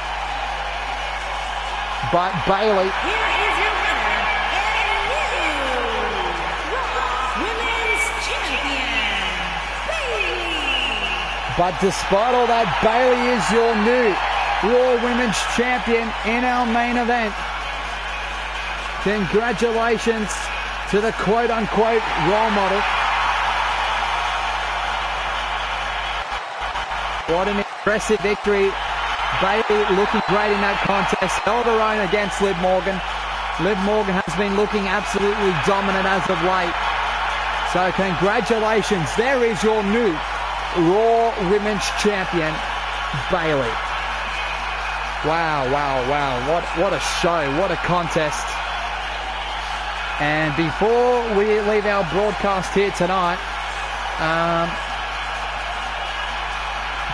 But Bayley... Here is your winner and new Raw Women's Champion, Bayley. But despite all that, Bayley is your new Raw Women's Champion in our main event. Congratulations to the quote-unquote role model. What an impressive victory. Bayley looking great in that contest. Held her own against Liv Morgan. Liv Morgan has been looking absolutely dominant as of late. So congratulations. There is your new Raw Women's Champion, Bayley. Wow, wow, wow. What a show. What a contest. And before we leave our broadcast here tonight,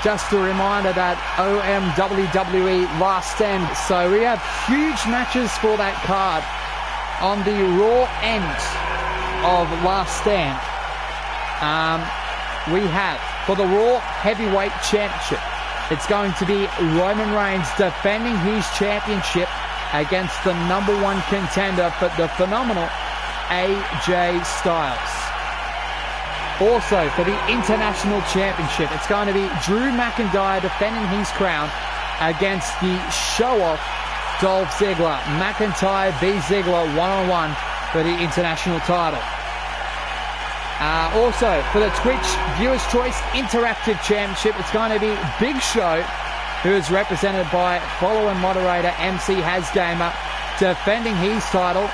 just a reminder that OM WWE Last Stand. So we have huge matches for that card on the Raw end of Last Stand. We have, for the Raw Heavyweight Championship, it's going to be Roman Reigns defending his championship against the #1 contender for the phenomenal AJ Styles. Also, for the International Championship, it's going to be Drew McIntyre defending his crown against the show-off Dolph Ziggler. McIntyre v Ziggler one-on-one for the International title. Also, for the Twitch Viewers' Choice Interactive Championship, it's going to be Big Show, who is represented by follower and moderator MC Hasgamer, defending his title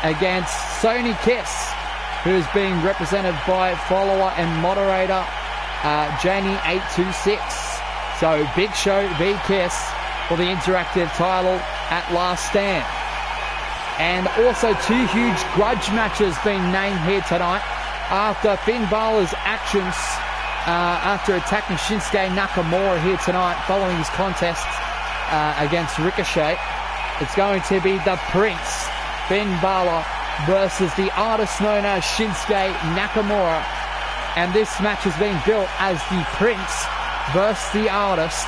against Sony Kiss, who is being represented by follower and moderator Jamie826. So Big Show v Kiss for the interactive title at Last Stand. And also two huge grudge matches being named here tonight after Finn Balor's actions after attacking Shinsuke Nakamura here tonight following his contest against Ricochet. It's going to be the Prince, Finn Balor, versus the artist known as Shinsuke Nakamura. And this match is being built as the Prince versus the artist.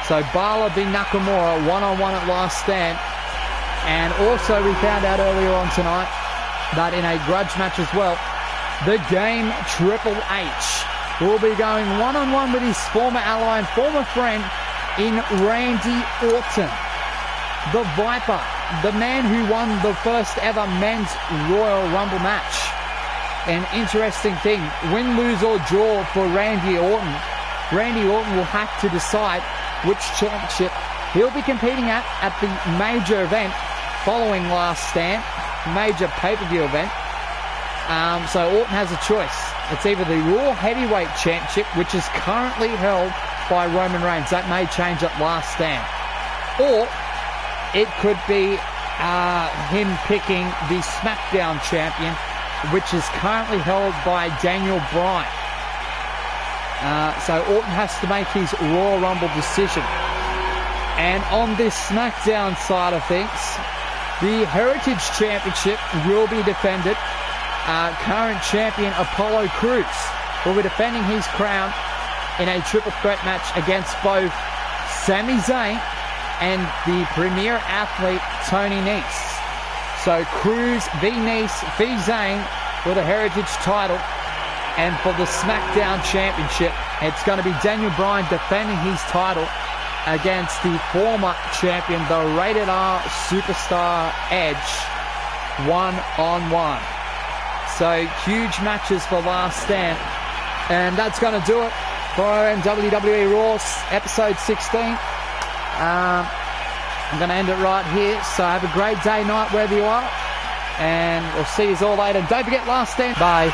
So Balor v Nakamura one-on-one at Last Stand. And also we found out earlier on tonight that in a grudge match as well, the Game Triple H will be going one-on-one with his former ally and former friend in Randy Orton, the Viper, the man who won the first ever men's Royal Rumble match. An interesting thing, win, lose or draw for Randy Orton. Randy Orton will have to decide which championship he'll be competing at the major event following Last Stand, major pay-per-view event. So Orton has a choice. It's either the Raw Heavyweight Championship, which is currently held by Roman Reigns. That may change at Last Stand. Or it could be him picking the SmackDown Champion, which is currently held by Daniel Bryan. So Orton has to make his Royal Rumble decision. And on this SmackDown side of things, the Heritage Championship will be defended. Current champion Apollo Crews will be defending his crown in a triple threat match against both Sami Zayn and the premier athlete Tony Nese. So Crews v Nese v Zayn for the Heritage title. And for the SmackDown Championship, it's going to be Daniel Bryan defending his title against the former champion, the Rated R Superstar Edge, one-on-one. So huge matches for Last Stand. And that's going to do it for OM WWE Raw episode 16. I'm going to end it right here. So have a great day, night, wherever you are. And we'll see you all later. Don't forget Last Stand. Bye.